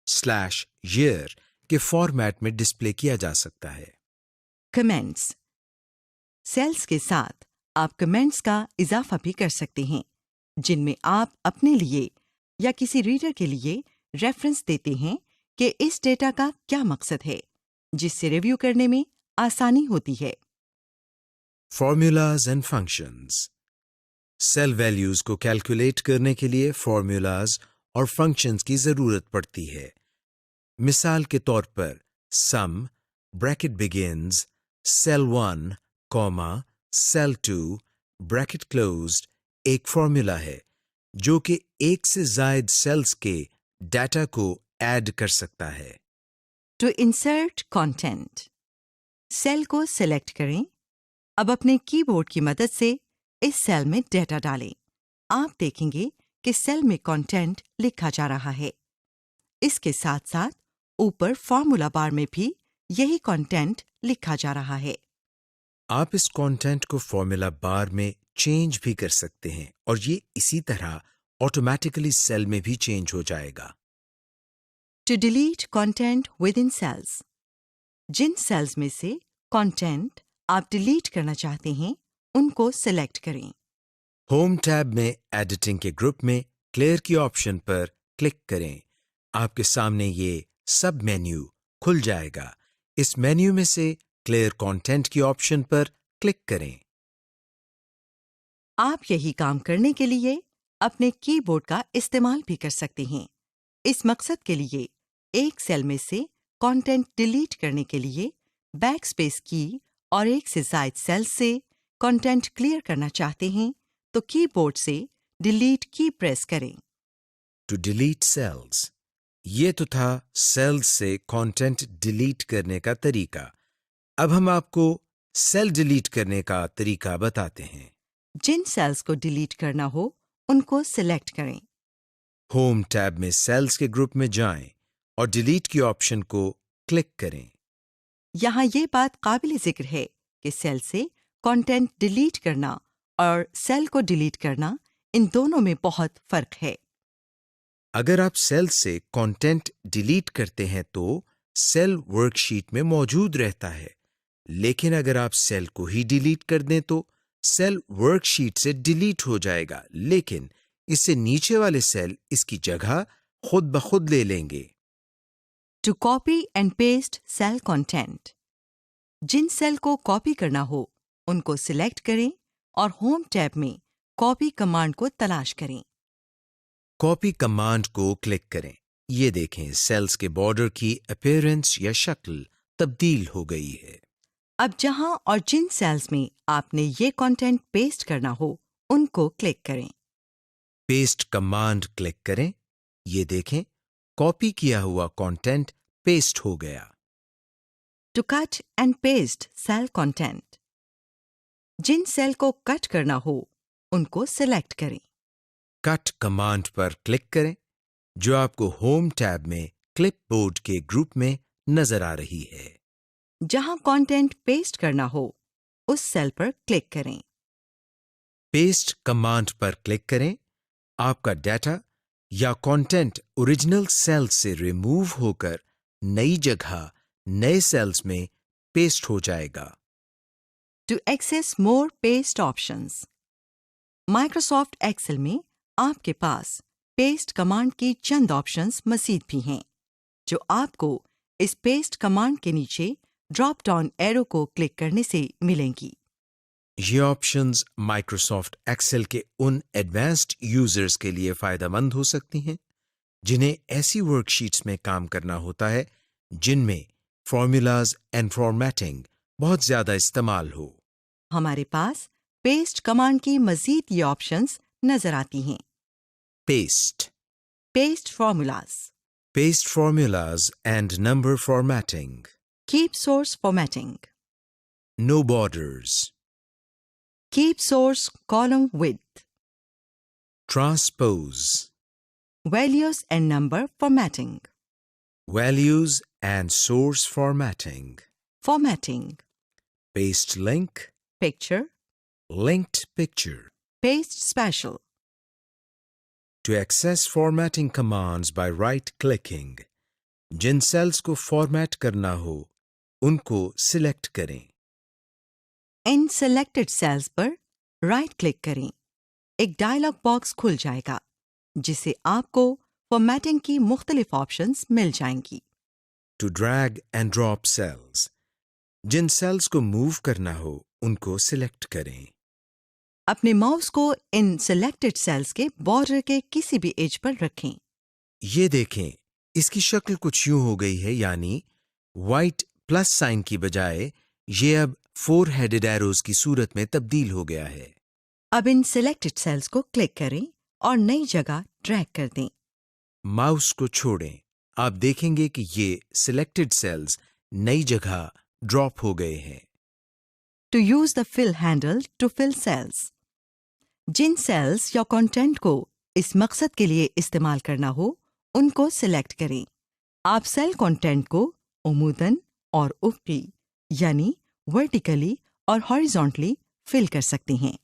slash year کے فارمیٹ میں ڈسپلے کیا جا سکتا ہے۔ کمنٹس، سیلز کے ساتھ آپ کمنٹس کا اضافہ بھی کر سکتے ہیں جن میں آپ اپنے لیے یا کسی ریڈر کے لیے ریفرنس دیتے ہیں کہ اس ڈیٹا کا کیا مقصد ہے، جس سے ریویو کرنے میں آسانی ہوتی ہے۔ Formulas and functions, cell values کو کیلکولیٹ کرنے کے لیے فارمولاز اور فنکشنز کی ضرورت پڑتی ہے۔ مثال کے طور پر سم بریکٹ بگنز سیل 1 کوما سیل 2 بریکٹ کلوزڈ ایک فارمولا ہے جو کہ ایک سے زائد سیلز کے ڈیٹا کو ایڈ کر سکتا ہے۔ ٹو انسرٹ کنٹینٹ، سیل کو سلیکٹ کریں۔ اب اپنے کی بورڈ کی مدد سے اس سیل میں ڈیٹا ڈالیں۔ آپ دیکھیں گے کہ سیل میں کنٹینٹ لکھا جا رہا ہے۔ اس کے ساتھ ساتھ اوپر فارمولا بار میں بھی یہی کنٹینٹ لکھا جا رہا ہے۔ آپ اس کانٹینٹ کو فارمولا بار میں چینج بھی کر سکتے ہیں اور یہ اسی طرح آٹومیٹیکلی سیل میں بھی چینج ہو جائے گا۔ To delete content within cells, جن سیلز میں سے کنٹینٹ آپ ڈیلیٹ کرنا چاہتے ہیں ان کو سلیکٹ کریں۔ ہوم ٹیب میں ایڈیٹنگ کے گروپ میں کلیئر کی آپشن پر کلک کریں۔ آپ کے سامنے یہ سب مینیو کھل جائے گا۔ اس مینیو میں سے کلیئر کنٹینٹ کی آپشن پر کلک کریں۔ آپ یہی کام کرنے کے لیے اپنے کی بورڈ کا استعمال بھی کر سکتے ہیں۔ اس مقصد کے لیے ایک سیل میں سے کنٹینٹ ڈیلیٹ کرنے کے لیے بیک اسپیس کی اور ایک سے زائد سیل سے کنٹینٹ کلیئر کرنا چاہتے ہیں تو کی بورڈ سے ڈیلیٹ کی پریس کریں۔ ٹو ڈیلیٹ سیلز، یہ تو تھا سیلز سے کنٹینٹ ڈیلیٹ کرنے کا طریقہ۔ اب ہم آپ کو سیل ڈیلیٹ کرنے کا طریقہ بتاتے ہیں۔ جن سیلز کو ڈیلیٹ کرنا ہو ان کو سلیکٹ کریں۔ ہوم ٹیب میں سیلز کے گروپ میں جائیں اور ڈیلیٹ کی آپشن کو کلک کریں۔ یہاں یہ بات قابل ذکر ہے کہ سیل سے کنٹینٹ ڈیلیٹ کرنا اور سیل کو ڈیلیٹ کرنا ان دونوں میں بہت فرق ہے۔ اگر آپ سیل سے کنٹینٹ ڈیلیٹ کرتے ہیں تو سیل ورک شیٹ میں موجود رہتا ہے، لیکن اگر آپ سیل کو ہی ڈیلیٹ کر دیں تو سیل ورک شیٹ سے ڈیلیٹ ہو جائے گا، لیکن اس سے نیچے والے سیل اس کی جگہ خود بخود لے لیں گے۔ To copy and paste cell content, جن سیل کو کاپی کرنا ہو ان کو سلیکٹ کریں اور ہوم ٹیب میں کاپی کمانڈ کو تلاش کریں۔ کاپی کمانڈ کو کلک کریں۔ یہ دیکھیں سیلز کے بارڈر کی اپیرنس یا شکل تبدیل ہو گئی ہے۔ اب جہاں اور جن سیلز میں آپ نے یہ کانٹینٹ پیسٹ کرنا ہو ان کو کلک کریں. پیسٹ کمانڈ کلک کریں. یہ دیکھیں کاپی کیا ہوا کانٹینٹ پیسٹ ہو گیا. To cut and paste cell content. جن سیل کو کٹ کرنا ہو ان کو سلیکٹ کریں. کٹ کمانڈ پر کلک کریں جو آپ کو ہوم ٹیب میں کلپ بورڈ کے گروپ میں نظر آ رہی ہے. جہاں کانٹینٹ پیسٹ کرنا ہو اس سیل پر کلک کریں. پیسٹ کمانڈ پر کلک کریں. آپ کا ڈیٹا یا کانٹینٹ اوریجنل سیل سے ریموو ہو کر نئی جگہ نئے سیلز میں پیسٹ ہو جائے گا. To access more paste options. Microsoft Excel میں آپ کے پاس پیسٹ کمانڈ کی چند آپشنز مزید بھی ہیں جو آپ کو اس پیسٹ کمانڈ کے نیچے ڈراپ ڈاؤن ایرو کو کلک کرنے سے ملیں گی. یہ آپشنز مائکروسافٹ ایکسل کے ان ایڈوانسڈ یوزرز کے لیے فائدہ مند ہو سکتی ہیں جنہیں ایسی ورک شیٹس میں کام کرنا ہوتا ہے جن میں فارمولاز اینڈ فارمیٹنگ بہت زیادہ استعمال ہو. ہمارے پاس پیسٹ کمانڈ کی مزید یہ آپشنز نظر آتی ہیں. Paste paste formulas and number formatting. Keep source formatting. No borders. Keep source column width. Transpose. Values and number formatting. Values and source formatting. Formatting. Paste link. Picture. Linked picture. Paste special. To access formatting commands by right-clicking, جن cells کو format کرنا ہو ان کو select کریں. ان selected sales پر right click کریں. ایک dialogue box کھل جائے گا جس سے آپ کو فارمیٹنگ کی مختلف آپشنز مل جائیں گی. To drag and drop cells, جن سیلز کو موو کرنا ہو ان کو سلیکٹ کریں. اپنے ماؤس کو ان سلیکٹڈ سیلز کے بارڈر کے کسی بھی ایج پر رکھیں. یہ دیکھیں اس کی شکل کچھ یوں ہو گئی ہے، یعنی وائٹ پلس سائن کی بجائے یہ اب 4 headed arrows کی صورت میں تبدیل ہو گیا ہے. اب ان سلیکٹڈ سیلز کو کلک کریں اور نئی جگہ ڈریگ کر دیں. ماؤس کو چھوڑیں. آپ دیکھیں گے کہ یہ سلیکٹڈ سیلز نئی جگہ ڈراپ ہو گئے ہیں. To use the fill handle to fill cells. جن سیلز یا کانٹینٹ کو اس مقصد کے لیے استعمال کرنا ہو ان کو سلیکٹ کریں. آپ سیل کانٹینٹ کو عموداً اور افقی یعنی ورٹیکلی اور ہاریزونٹلی فل کر سکتے ہیں.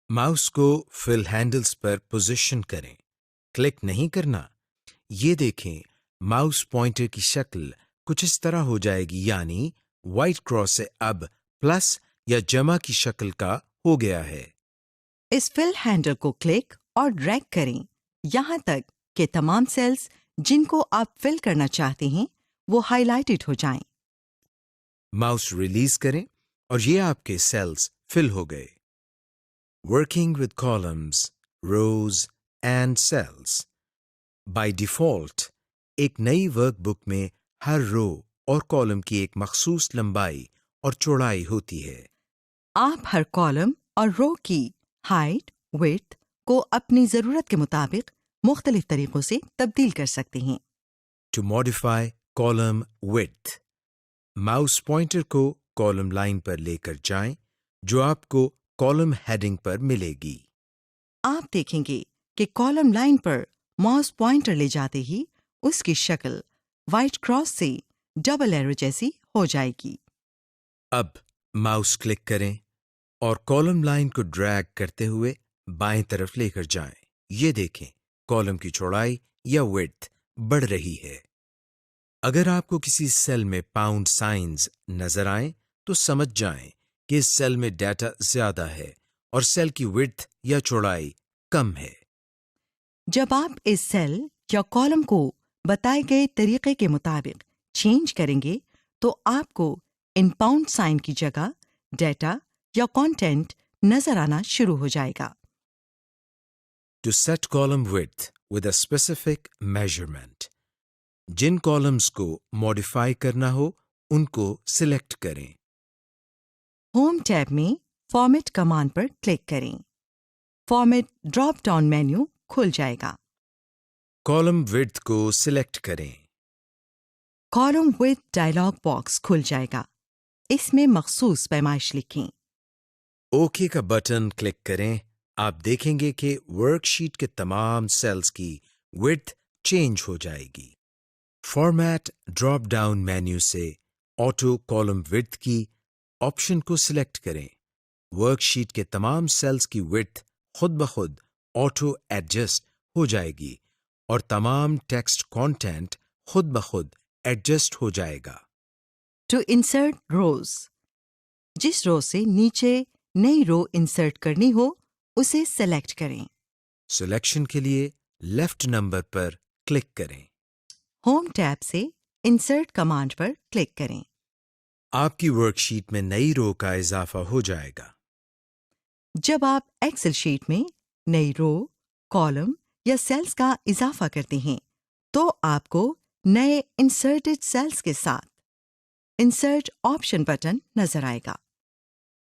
ماؤس کو فل ہینڈلز پر پوزیشن کریں. کلک نہیں کرنا. یہ دیکھیں ماؤس پوائنٹر کی شکل کچھ اس طرح ہو جائے گی، یعنی وائٹ کراس سے اب پلس یا جمع کی شکل کا ہو گیا ہے. اس فل ہینڈل کو کلک اور ڈریگ کریں یہاں تک کہ تمام سیلز جن کو آپ فل کرنا چاہتے ہیں وہ ہائی لائٹڈ ہو جائیں. ماؤس ریلیز کریں اور یہ آپ کے سیلز فل ہو گئے. Working with columns, rows and cells. By default ایک نئی ورک بک میں ہر رو اور کالم کی ایک مخصوص لمبائی اور چوڑائی ہوتی ہے. آپ ہر کالم اور رو کی ہائٹ، وڈتھ کو اپنی ضرورت کے مطابق مختلف طریقوں سے تبدیل کر سکتے ہیں. To modify column width، mouse pointer کو کالم لائن پر لے کر جائیں جو آپ کو کالم ہیڈنگ پر ملے گی. آپ دیکھیں گے کہ کالم لائن پر ماؤس پوائنٹر لے جاتے ہی اس کی شکل وائٹ کراس سے ڈبل ایرو جیسی ہو جائے گی. اب ماؤس کلک کریں اور کالم لائن کو ڈریگ کرتے ہوئے بائیں طرف لے کر جائیں. یہ دیکھیں کالم کی چوڑائی یا width بڑھ رہی ہے. اگر آپ کو کسی سیل میں پاؤنڈ سائنز نظر آئیں تو سمجھ جائیں کہ اس سیل میں ڈیٹا زیادہ ہے اور سیل کی width یا چوڑائی کم ہے. جب آپ اس سیل یا کالم کو بتائے گئے طریقے کے مطابق چینج کریں گے تو آپ کو ان پاؤنڈ سائن کی جگہ ڈیٹا یا کانٹینٹ نظر آنا شروع ہو جائے گا. To set column width with a specific measurement، جن کالمز کو ماڈیفائی کرنا ہو ان کو سلیکٹ کریں. ہوم ٹیب میں فارمیٹ کمانڈ پر کلک کریں. فارمیٹ ڈراپ ڈاؤن مینیو کھل جائے گا. کالم width کو سلیکٹ کریں. کالم وتھ ڈائلاگ باکس کھل جائے گا. اس میں مخصوص پیمائش لکھیں. اوکے کا بٹن کلک کریں. آپ دیکھیں گے کہ ورک شیٹ کے تمام سیلز کی width چینج ہو جائے گی. فارمیٹ ڈراپ ڈاؤن مینیو سے آٹو کالم width کی آپشن کو سلیکٹ کریں. ورک شیٹ کے تمام سیلز کی width خود بخود آٹو ایڈجسٹ ہو جائے گی اور تمام ٹیکسٹ کانٹینٹ خود بخود ایڈجسٹ ہو جائے گا. ٹو انسرٹ روز. جس رو سے نیچے نئی رو انسرٹ کرنی ہو اسے سلیکٹ کریں. سلیکشن کے لیے لیفٹ نمبر پر کلک کریں. ہوم ٹیب سے انسرٹ کمانڈ پر کلک کریں. آپ کی ورک شیٹ میں نئی رو کا اضافہ ہو جائے گا. جب آپ ایکسل شیٹ میں نئی رو، کالم یا سیلز کا اضافہ کرتے ہیں تو آپ کو نئے انسرٹڈ سیلز کے ساتھ انسرٹ آپشن بٹن نظر آئے گا.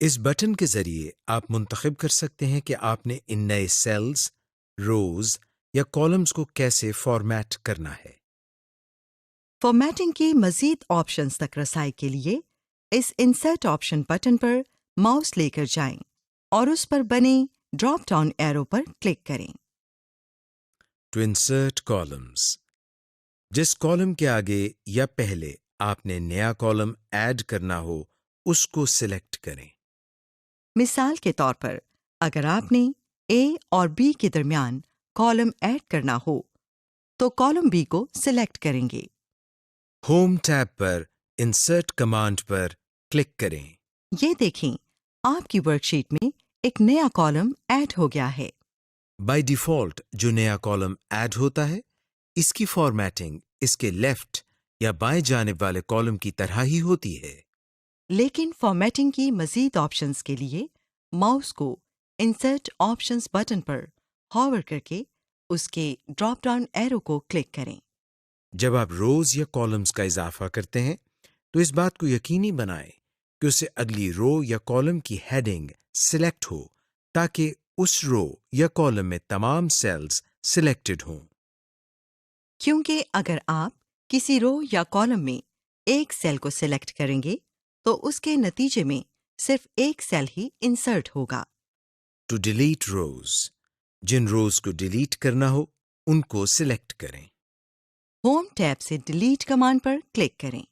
اس بٹن کے ذریعے آپ منتخب کر سکتے ہیں کہ آپ نے ان نئے سیلز، روز یا کالمز کو کیسے فارمیٹ کرنا ہے. فارمیٹنگ کی مزید آپشنز تک رسائی کے لیے اس انسرٹ آپشن بٹن پر ماؤس لے کر جائیں اور اس پر بنے ڈراپ ڈاؤن ایرو پر کلک کریں. To insert columns. جس کالم کے آگے یا پہلے آپ نے نیا کالم ایڈ کرنا ہو اس کو سلیکٹ کریں. مثال کے طور پر اگر آپ نے اے اور بی کے درمیان کالم ایڈ کرنا ہو تو کالم بی کو سلیکٹ کریں گے. ہوم ٹیب پر انسرٹ کمانڈ پر کلک کریں. یہ دیکھیں آپ کی ورک شیٹ میں ایک نیا کالم ایڈ ہو گیا ہے. بائی ڈیفالٹ جو نیا کالم ایڈ ہوتا ہے اس کی فارمیٹنگ اس کے لیفٹ یا بائیں جانب والے کالم کی طرح ہی ہوتی ہے. لیکن فارمیٹنگ کی مزید آپشنز کے لیے ماؤس کو انسرٹ آپشنز بٹن پر ہاور کر کے اس کے ڈراپ ڈاؤن ایرو کو کلک کریں. جب آپ روز یا کالمز کا اضافہ کرتے ہیں تو اس بات کو یقینی بنائیں کہ اسے اگلی رو یا کالم کی ہیڈنگ سلیکٹ ہو تاکہ اس رو یا کالم میں تمام سیلز سلیکٹڈ ہوں. کیونکہ اگر آپ کسی رو یا کالم میں ایک سیل کو سلیکٹ کریں گے تو اس کے نتیجے میں صرف ایک سیل ہی انسرٹ ہوگا. ٹو ڈیلیٹ روز. جن روز کو ڈیلیٹ کرنا ہو ان کو سلیکٹ کریں. ہوم ٹیب سے ڈیلیٹ کمانڈ پر کلک کریں.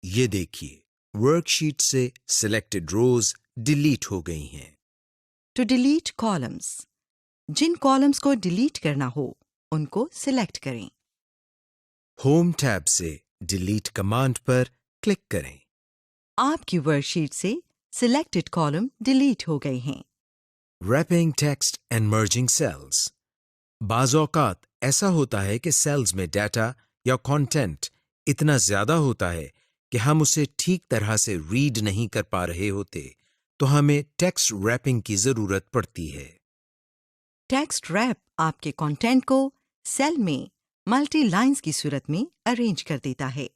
یہ دیکھیے ورک شیٹ سے سلیکٹڈ روز ڈیلیٹ ہو گئی ہیں. To delete columns. جن کالمز کو ڈیلیٹ کرنا ہو ان کو سلیکٹ کریں. ہوم ٹیب سے ڈیلیٹ کمانڈ پر کلک کریں. آپ کی ورک شیٹ سے سلیکٹڈ کالم ڈیلیٹ ہو گئے ہیں. Wrapping text and merging cells. بعض اوقات ایسا ہوتا ہے کہ سیلز میں ڈیٹا یا کانٹینٹ اتنا زیادہ ہوتا ہے کہ ہم اسے ٹھیک طرح سے ریڈ نہیں کر پا رہے ہوتے تو ہمیں ٹیکسٹ ریپنگ کی ضرورت پڑتی ہے. ٹیکسٹ ریپ آپ کے کانٹینٹ کو سیل میں ملٹی لائنز کی صورت میں ارینج کر دیتا ہے،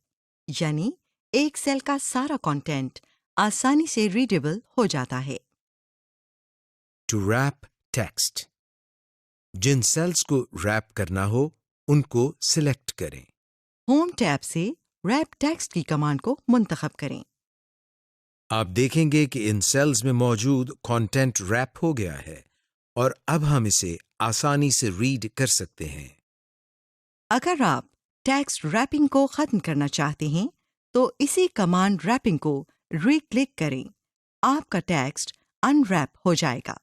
یعنی ایک سیل کا سارا کانٹینٹ آسانی سے ریڈیبل ہو جاتا ہے. To wrap text. جن سیلز کو ریپ کرنا ہو ان کو سلیکٹ کریں. ہوم ٹیب سے ریپ ٹیکسٹ کی کمانڈ کو منتخب کریں. آپ دیکھیں گے کہ ان سیلز میں موجود کانٹینٹ ریپ ہو گیا ہے اور اب ہم اسے آسانی سے ریڈ کر سکتے ہیں. اگر آپ ٹیکسٹ ریپنگ کو ختم کرنا چاہتے ہیں تو اسی کمانڈ ریپنگ کو ری کلک کریں. آپ کا ٹیکسٹ ان ریپ ہو جائے گا.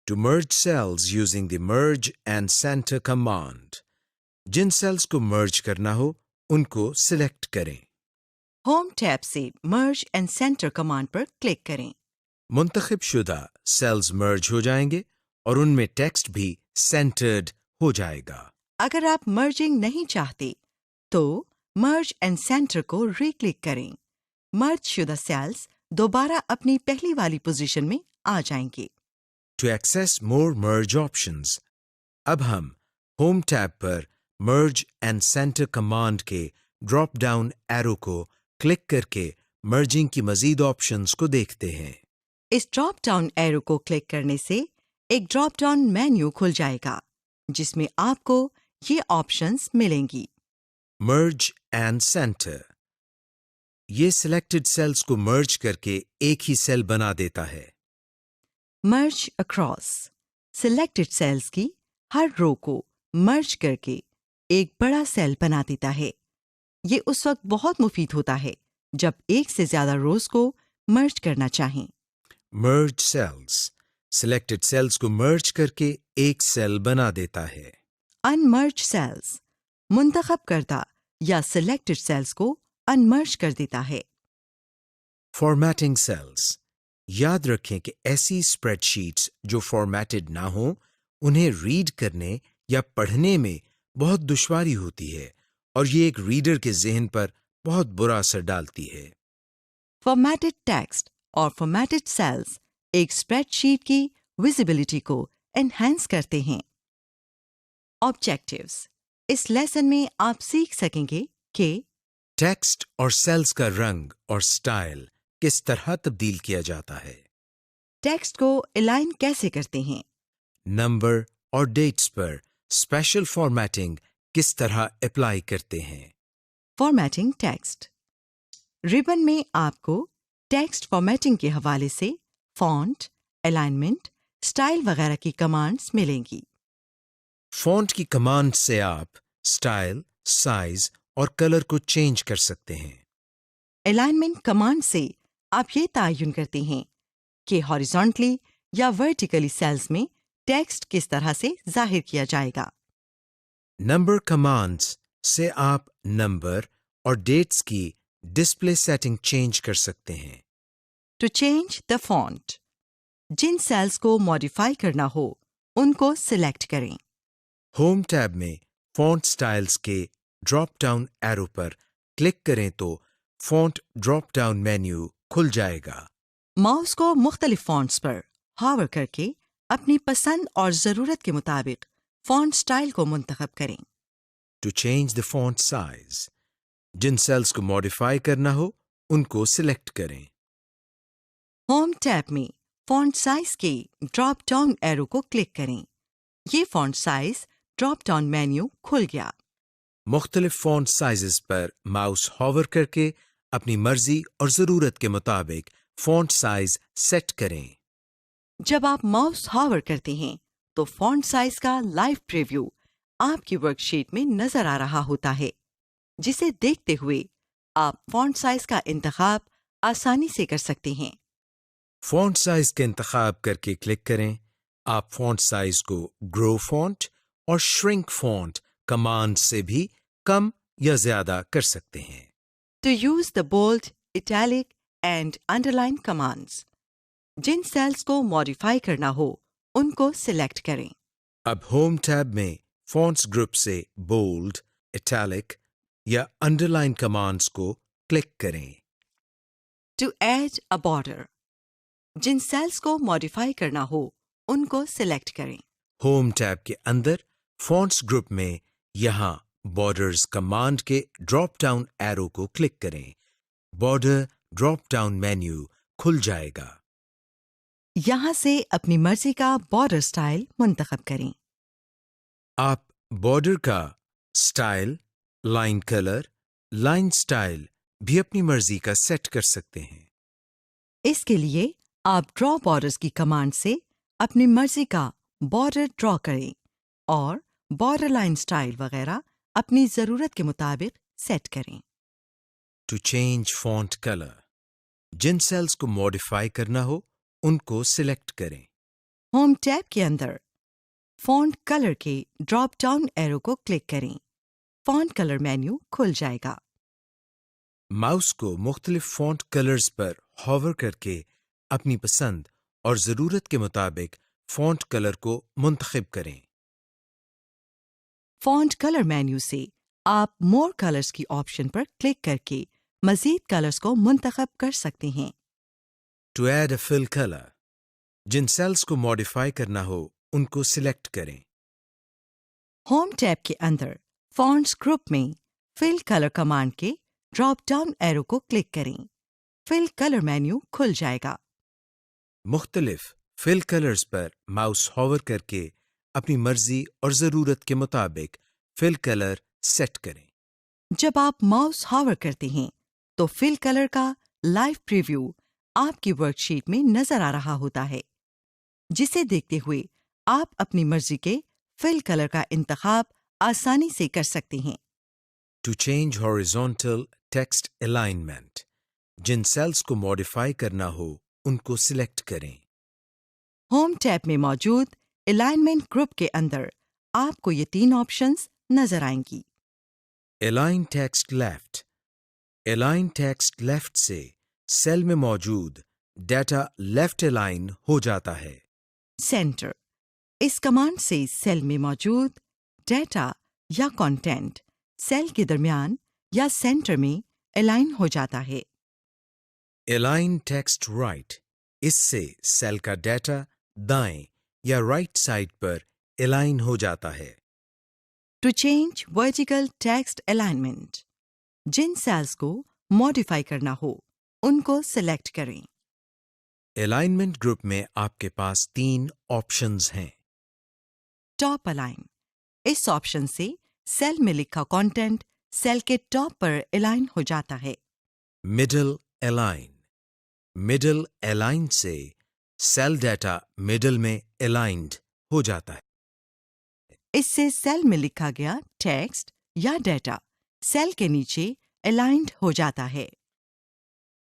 To merge cells using the merge and centre command. جن سیلز کو مرج کرنا ہو ان کو سلیکٹ کریں. ہوم ٹیب سے مرج اینڈ سینٹر کمانڈ پر کلک کریں. منتخب شدہ سیلز مرج ہو جائیں گے اور ان میں ٹیکسٹ بھی سینٹرڈ ہو جائے گا. اگر آپ مرجنگ نہیں چاہتے تو مرج اینڈ سینٹر کو ری کلک کریں. مرج شدہ سیلز دوبارہ اپنی پہلی والی پوزیشن میں آ جائیں گے. To access more merge options. اب ہم ہوم ٹیب پر مرج اینڈ سینٹر کمانڈ کے ڈراپ ڈاؤن ایرو کو کلک کر کے مرجنگ کی مزید آپشنز کو دیکھتے ہیں. اس ڈراپ ڈاؤن ایرو کو کلک کرنے سے ایک ڈراپ ڈاؤن مینیو کھل جائے گا جس میں آپ کو یہ آپشنز ملیں گی۔ مرج اینڈ سینٹر، یہ سلیکٹڈ سیلز کو مرج کر کے ایک ہی سیل بنا دیتا ہے۔ مرج اکراس، سلیکٹڈ سیلز کی ہر رو کو مرج کر کے ایک بڑا سیل بنا دیتا ہے۔ یہ اس وقت بہت مفید ہوتا ہے جب ایک سے زیادہ روز کو مرج کرنا چاہیں۔ مرج سیلز، سلیکٹڈ سیلز کو مرج کر کے ایک سیل بنا دیتا ہے۔ انمرج سیلز، منتخب کردہ یا سلیکٹڈ سیلز کو انمرج کر دیتا ہے۔ فارمیٹنگ سیلز، یاد رکھیں کہ ایسی اسپریڈ شیٹس جو فارمیٹڈ نہ ہوں انہیں ریڈ کرنے یا پڑھنے میں بہت دشواری ہوتی ہے اور یہ ایک ریڈر کے ذہن پر بہت برا اثر ڈالتی ہے۔ فارمیٹڈ ٹیکسٹ اور فارمیٹڈ سیلز ایک اسپریڈ شیٹ کی ویزیبلٹی کو انہینس کرتے ہیں۔ آبجیکٹیوز، اس لیسن میں آپ سیکھ سکیں گے کہ ٹیکسٹ اور سیلز کا رنگ اور سٹائل کس طرح تبدیل کیا جاتا ہے، ٹیکسٹ کو الائن کیسے کرتے ہیں، نمبر اور ڈیٹس پر اسپیشل فارمیٹنگ کس طرح اپلائی کرتے ہیں۔ فارمیٹنگ ٹیکسٹ، ربن میں آپ کو ٹیکسٹ فارمیٹنگ کے حوالے سے فونٹ، الائنمنٹ، سٹائل وغیرہ کی کمانڈز ملیں گی۔ فونٹ کی کمانڈ سے آپ سٹائل، سائز اور کلر کو چینج کر سکتے ہیں۔ الائنمنٹ کمانڈ سے آپ یہ تعین کرتے ہیں کہ ہاریزونٹلی یا ورٹیکلی سیلز میں ٹیکسٹ کس طرح سے ظاہر کیا جائے گا۔ نمبر کمانڈز سے آپ نمبر اور ڈیٹس کی ڈسپلے سیٹنگ چینج کر سکتے ہیں۔ ٹو چینج دا فونٹ، جن سیلز کو ماڈیفائی کرنا ہو ان کو سلیکٹ کریں۔ ہوم ٹیب میں فونٹ سٹائلز کے ڈراپ ڈاؤن ایرو پر کلک کریں تو فونٹ ڈراپ ڈاؤن مینیو کھل جائے گا۔ ماؤس کو مختلف فونٹس پر ہاور کر کے اپنی پسند اور ضرورت کے مطابق فونٹ سٹائل کو منتخب کریں۔ To change the font size, جن سیلز کو ماڈیفائی کرنا ہو ان کو سلیکٹ کریں۔ ہوم ٹیب میں فونٹ سائز کے ڈراپ ڈاؤن ایرو کو کلک کریں۔ یہ font size drop down menu کھل گیا۔ مختلف فونٹ سائزز پر ماؤس ہاور کر کے اپنی مرضی اور ضرورت کے مطابق فونٹ سائز سیٹ کریں۔ جب آپ ماؤس ہاور کرتے ہیں تو فونٹ سائز کا لائیو پریویو آپ کی ورک شیٹ میں نظر آ رہا ہوتا ہے، جسے دیکھتے ہوئے آپ فونٹ سائز کا انتخاب آسانی سے کر سکتے ہیں۔ فونٹ سائز کا انتخاب کر کے کلک کریں۔ آپ فونٹ سائز کو گرو فونٹ اور شرنک فونٹ کمانڈ سے بھی کم یا زیادہ کر سکتے ہیں۔ To use the bold, italic and underline commands, جن سیلز کو ماڈیفائی کرنا ہو ان کو سلیکٹ کریں۔ اب ہوم ٹیب میں فونٹس گروپ سے بولڈ، اٹیلک یا انڈر لائن کمانڈز کو کلک کریں۔ ٹو ایڈ اے بارڈر، جن سیلز کو ماڈیفائی کرنا ہو ان کو سلیکٹ کریں۔ ہوم ٹیب کے اندر فونٹس گروپ میں یہاں بارڈرز کمانڈ کے ڈراپ ڈاؤن ایرو کو کلک کریں۔ بارڈر ڈراپ ڈاؤن مینیو کھل جائے گا۔ یہاں سے اپنی مرضی کا بارڈر سٹائل منتخب کریں۔ آپ بارڈر کا style, line colour, line style بھی اپنی مرضی کا سیٹ کر سکتے ہیں۔ اس کے لیے آپ ڈرا بارڈرز کی کمانڈ سے اپنی مرضی کا بارڈر ڈرا کریں اور بارڈر لائن سٹائل وغیرہ اپنی ضرورت کے مطابق سیٹ کریں۔ ٹو چینج فونٹ کلر، جن سیلز کو ماڈیفائی کرنا ہو ان کو سلیکٹ کریں۔ ہوم ٹیب کے اندر فونٹ کلر کے ڈراپ ڈاؤن ایرو کو کلک کریں۔ فونٹ کلر مینیو کھل جائے گا۔ ماؤس کو مختلف فونٹ کلرز پر ہاور کر کے اپنی پسند اور ضرورت کے مطابق فونٹ کلر کو منتخب کریں۔ فونٹ کلر مینیو سے آپ مور کلرز کی آپشن پر کلک کر کے مزید کلرز کو منتخب کر سکتے ہیں۔ To add a fill colour, جن سیلز کو ماڈیفائی کرنا ہو ان کو سلیکٹ کریں۔ ہوم ٹیب کے اندر فونٹس گروپ میں فل کلر کمانڈ کے ڈراپ ڈاؤن ایرو کو کلک کریں۔ فل کلر مینیو کھل جائے گا۔ مختلف فل کلرز پر ماؤس ہوور کر کے اپنی مرضی اور ضرورت کے مطابق فل کلر سیٹ کریں. جب آپ ماؤس ہاور کرتے ہیں تو فل کلر کا لائیو پریویو آپ کی ورک شیٹ میں نظر آ رہا ہوتا ہے، جسے دیکھتے ہوئے آپ اپنی مرضی کے فل کلر کا انتخاب آسانی سے کر سکتے ہیں. To change horizontal text alignment, جن سیلز کو ماڈیفائی کرنا ہو ان کو سلیکٹ کریں. ہوم ٹیب میں موجود الائنمنٹ گروپ کے اندر آپ کو یہ 3 آپشنز نظر آئیں گی. Align text left. Align text left سے سیل میں موجود ڈیٹا لیفٹ الائن ہو جاتا ہے. سینٹر، اس کمانڈ سے سیل میں موجود ڈیٹا یا کنٹینٹ سیل کے درمیان یا سینٹر میں الائن ہو جاتا ہے. الائن ٹیکسٹ رائٹ، اس سے سیل کا ڈیٹا دائیں یا رائٹ سائڈ پر الائن ہو جاتا ہے. To change vertical text alignment, جن سیلز کو ماڈیفائی کرنا ہو ان کو سلیکٹ کریں. الائنمنٹ گروپ میں آپ کے پاس 3 آپشنز ہیں. ٹاپ الائن، اس آپشن سے سیل میں لکھا کانٹینٹ سیل کے ٹاپ پر الائن ہو جاتا ہے. Middle align. مڈل الائن سے سیل ڈیٹا مڈل میں الائنڈ ہو جاتا ہے. اس سے سیل میں لکھا گیا ٹیکسٹ یا ڈیٹا سیل کے نیچے الائنڈ ہو جاتا ہے.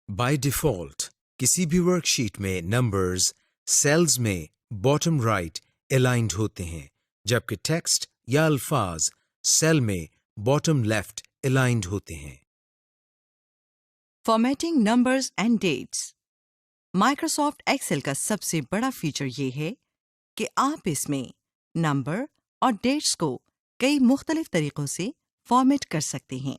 بائی ڈیفالٹ کسی بھی ورک شیٹ میں نمبرز سیلز میں باٹم رائٹ الائنڈ ہوتے ہیں، جبکہ ٹیکسٹ یا الفاظ سیل میں باٹم لیفٹ الائنڈ ہوتے ہیں. Formatting numbers and dates. Microsoft Excel کا سب سے بڑا فیچر یہ ہے کہ آپ اس میں نمبر اور ڈیٹس کو کئی مختلف طریقوں سے فارمیٹ کر سکتے ہیں.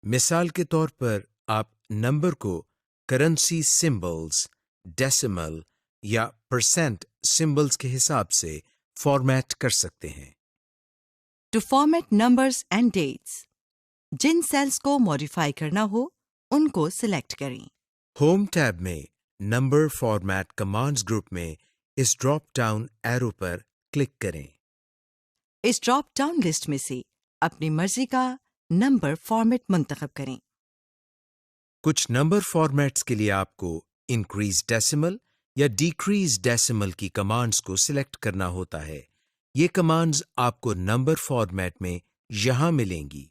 مثال کے طور پر آپ نمبر کو کرنسی سمبلز، ڈیسیمل یا پرسنٹ سمبلز کے حساب سے فارمیٹ کر سکتے ہیں. To format numbers and dates, جن سیلز کو ماڈیفائی کرنا ہو ان کو سلیکٹ کریں. ہوم ٹیب میں نمبر فارمیٹ کمانڈز گروپ میں اس ڈراپ ڈاؤن ایرو پر کلک کریں. اس ڈراپ ڈاؤن لسٹ میں سے اپنی مرضی کا نمبر فارمیٹ منتخب کریں. کچھ نمبر فارمیٹس کے لیے آپ کو انکریز ڈیسیمل یا ڈیکریز ڈیسیمل کی کمانڈز کو سلیکٹ کرنا ہوتا ہے. یہ کمانڈز آپ کو نمبر فارمیٹ میں یہاں ملیں گی.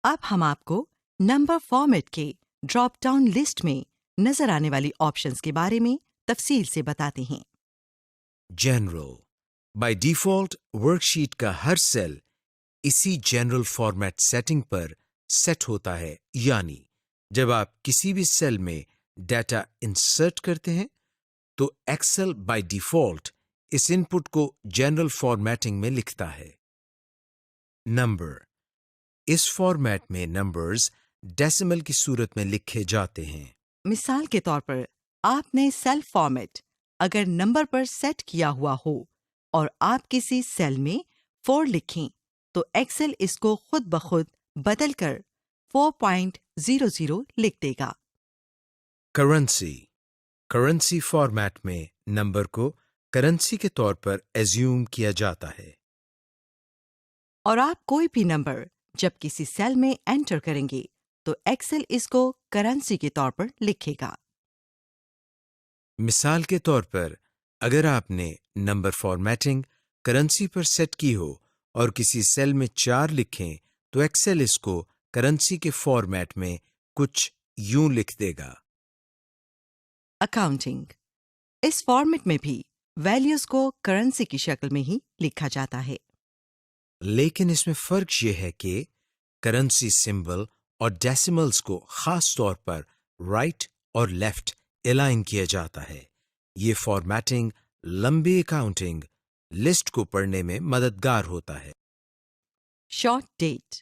اب ہم آپ کو نمبر فارمیٹ کے ڈراپ ڈاؤن لسٹ میں نظر آنے والی آپشنز کے بارے میں تفصیل سے بتاتے ہیں. General. By default work sheet کا ہر سیل اسی جنرل فارمیٹ سیٹنگ پر سیٹ ہوتا ہے، یعنی جب آپ کسی بھی سیل میں ڈیٹا انسرٹ کرتے ہیں تو ایکسل بائی ڈیفالٹ اس ان پٹ کو جنرل فارمیٹنگ میں لکھتا ہے. نمبر. اس فارمیٹ میں نمبرز ڈیسیمل کی صورت میں لکھے جاتے ہیں. مثال کے طور پر آپ نے سیل فارمیٹ اگر نمبر پر سیٹ کیا ہوا ہو اور آپ کسی سیل میں 4 لکھیں تو ایکسل اس کو خود بخود بدل کر 4.00 لکھ دے گا. کرنسی. کرنسی فارمیٹ میں نمبر کو کرنسی کے طور پر ایزیوم کیا جاتا ہے. اور آپ کوئی بھی نمبر جب کسی سیل میں انٹر کریں گے تو ایکسل اس کو کرنسی کے طور پر لکھے گا. مثال کے طور پر اگر آپ نے نمبر فارمیٹنگ کرنسی پر سیٹ کی ہو اور کسی سیل میں 4 لکھیں تو ایکسل اس کو کرنسی کے فارمیٹ میں کچھ یوں لکھ دے گا. اکاؤنٹنگ. اس فارمیٹ میں بھی ویلیوز کو کرنسی کی شکل میں ہی لکھا جاتا ہے. لیکن اس میں فرق یہ ہے کہ کرنسی سمبل اور ڈیسیملز کو خاص طور پر رائٹ اور لیفٹ الائن کیا جاتا ہے. یہ فارمیٹنگ لمبی اکاؤنٹنگ لسٹ کو پڑھنے میں مددگار ہوتا ہے. Short date.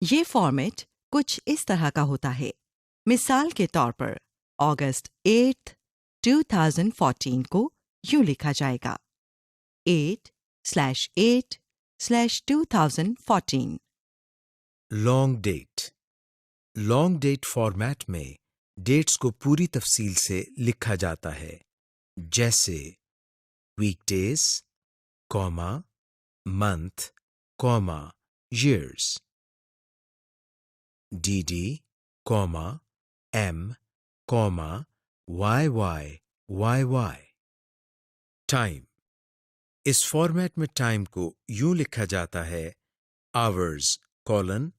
یہ فارمیٹ کچھ اس طرح کا ہوتا ہے. مثال کے طور پر اگست 8 2014 کو یوں لکھا جائے گا 8/8/2014. Long date. Long date format میں ڈیٹس کو پوری تفصیل سے لکھا جاتا ہے، جیسے weekdays, comma, month, comma, years. DD, comma, M, comma, YY, YY. Time. اس فارمیٹ میں ٹائم کو یوں لکھا جاتا ہے: hours colon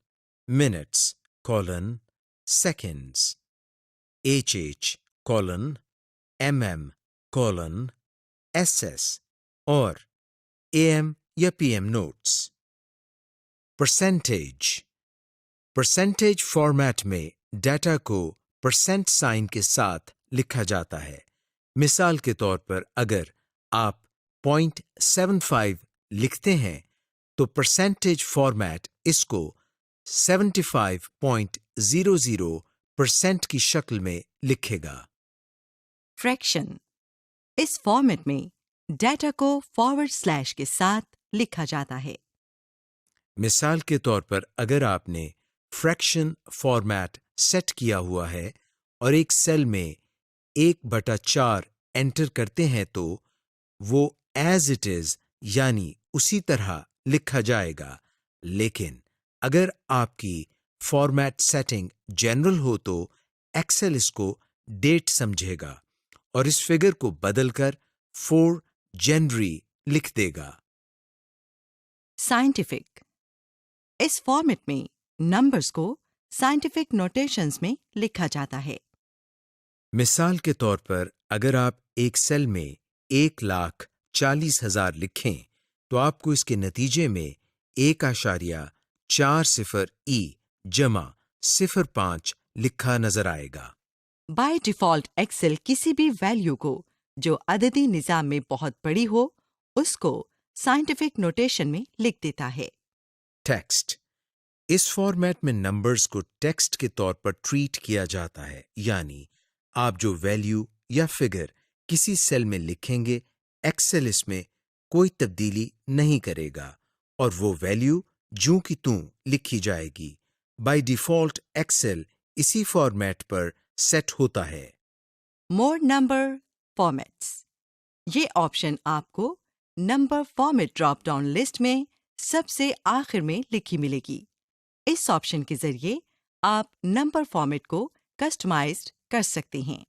minutes colon seconds, HH colon MM colon SS اور AM یا PM نوٹس. پرسنٹیج فارمیٹ میں ڈیٹا کو پرسنٹ سائن کے ساتھ لکھا جاتا ہے. مثال کے طور پر اگر آپ 0.75 لکھتے ہیں تو پرسنٹیج فارمیٹ اس کو 75.00% کی شکل میں لکھے گا. فریکشن. اس فارمیٹ میں ڈیٹا کو فارورڈ سلیش کے ساتھ لکھا جاتا ہے. مثال کے طور پر اگر آپ نے فریکشن فارمیٹ سیٹ کیا ہوا ہے اور ایک سیل میں 1/4 انٹر کرتے ہیں تو وہ ایز اٹ از یعنی اسی طرح لکھا جائے گا. لیکن اگر آپ کی فارمیٹ سیٹنگ جنرل ہو تو ایکسل اس کو ڈیٹ سمجھے گا اور اس فگر کو بدل کر 4 جنوری لکھ دے گا. سائنٹیفک. اس فارمیٹ میں نمبرز کو سائنٹیفک نوٹیشنز میں لکھا جاتا ہے. مثال کے طور پر اگر آپ ایک سیل میں 1,40,000 لکھیں تو آپ کو اس کے نتیجے میں 1.40E جمع 05 لکھا نظر آئے گا. بائی ڈیفالٹ ایکسل کسی بھی ویلیو کو جو عددی نظام میں بہت بڑی ہو اس کو سائنٹیفک نوٹیشن میں لکھ دیتا ہے. ٹیکسٹ. اس فارمیٹ میں نمبرز کو ٹیکسٹ کے طور پر ٹریٹ کیا جاتا ہے، یعنی آپ جو ویلیو یا فگر کسی سیل میں لکھیں گے ایکسل اس میں کوئی تبدیلی نہیں کرے گا اور وہ ویلیو جوں کی توں لکھی جائے گی. بائی ڈیفالٹ ایکسل اسی فارمیٹ پر سیٹ ہوتا ہے. More number formats. یہ آپشن آپ کو number format drop down list میں سب سے آخر میں لکھی ملے گی. اس آپشن کے ذریعے آپ نمبر فارمیٹ کو کسٹمائزڈ کر سکتے ہیں.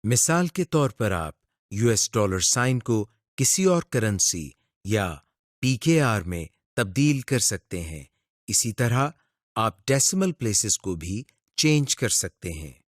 مثال کے طور پر آپ $، سائن کو کسی اور کرنسی یا PKR میں تبدیل کر سکتے ہیں. اسی طرح آپ ڈیسیمل پلیسز کو بھی چینج کر سکتے ہیں.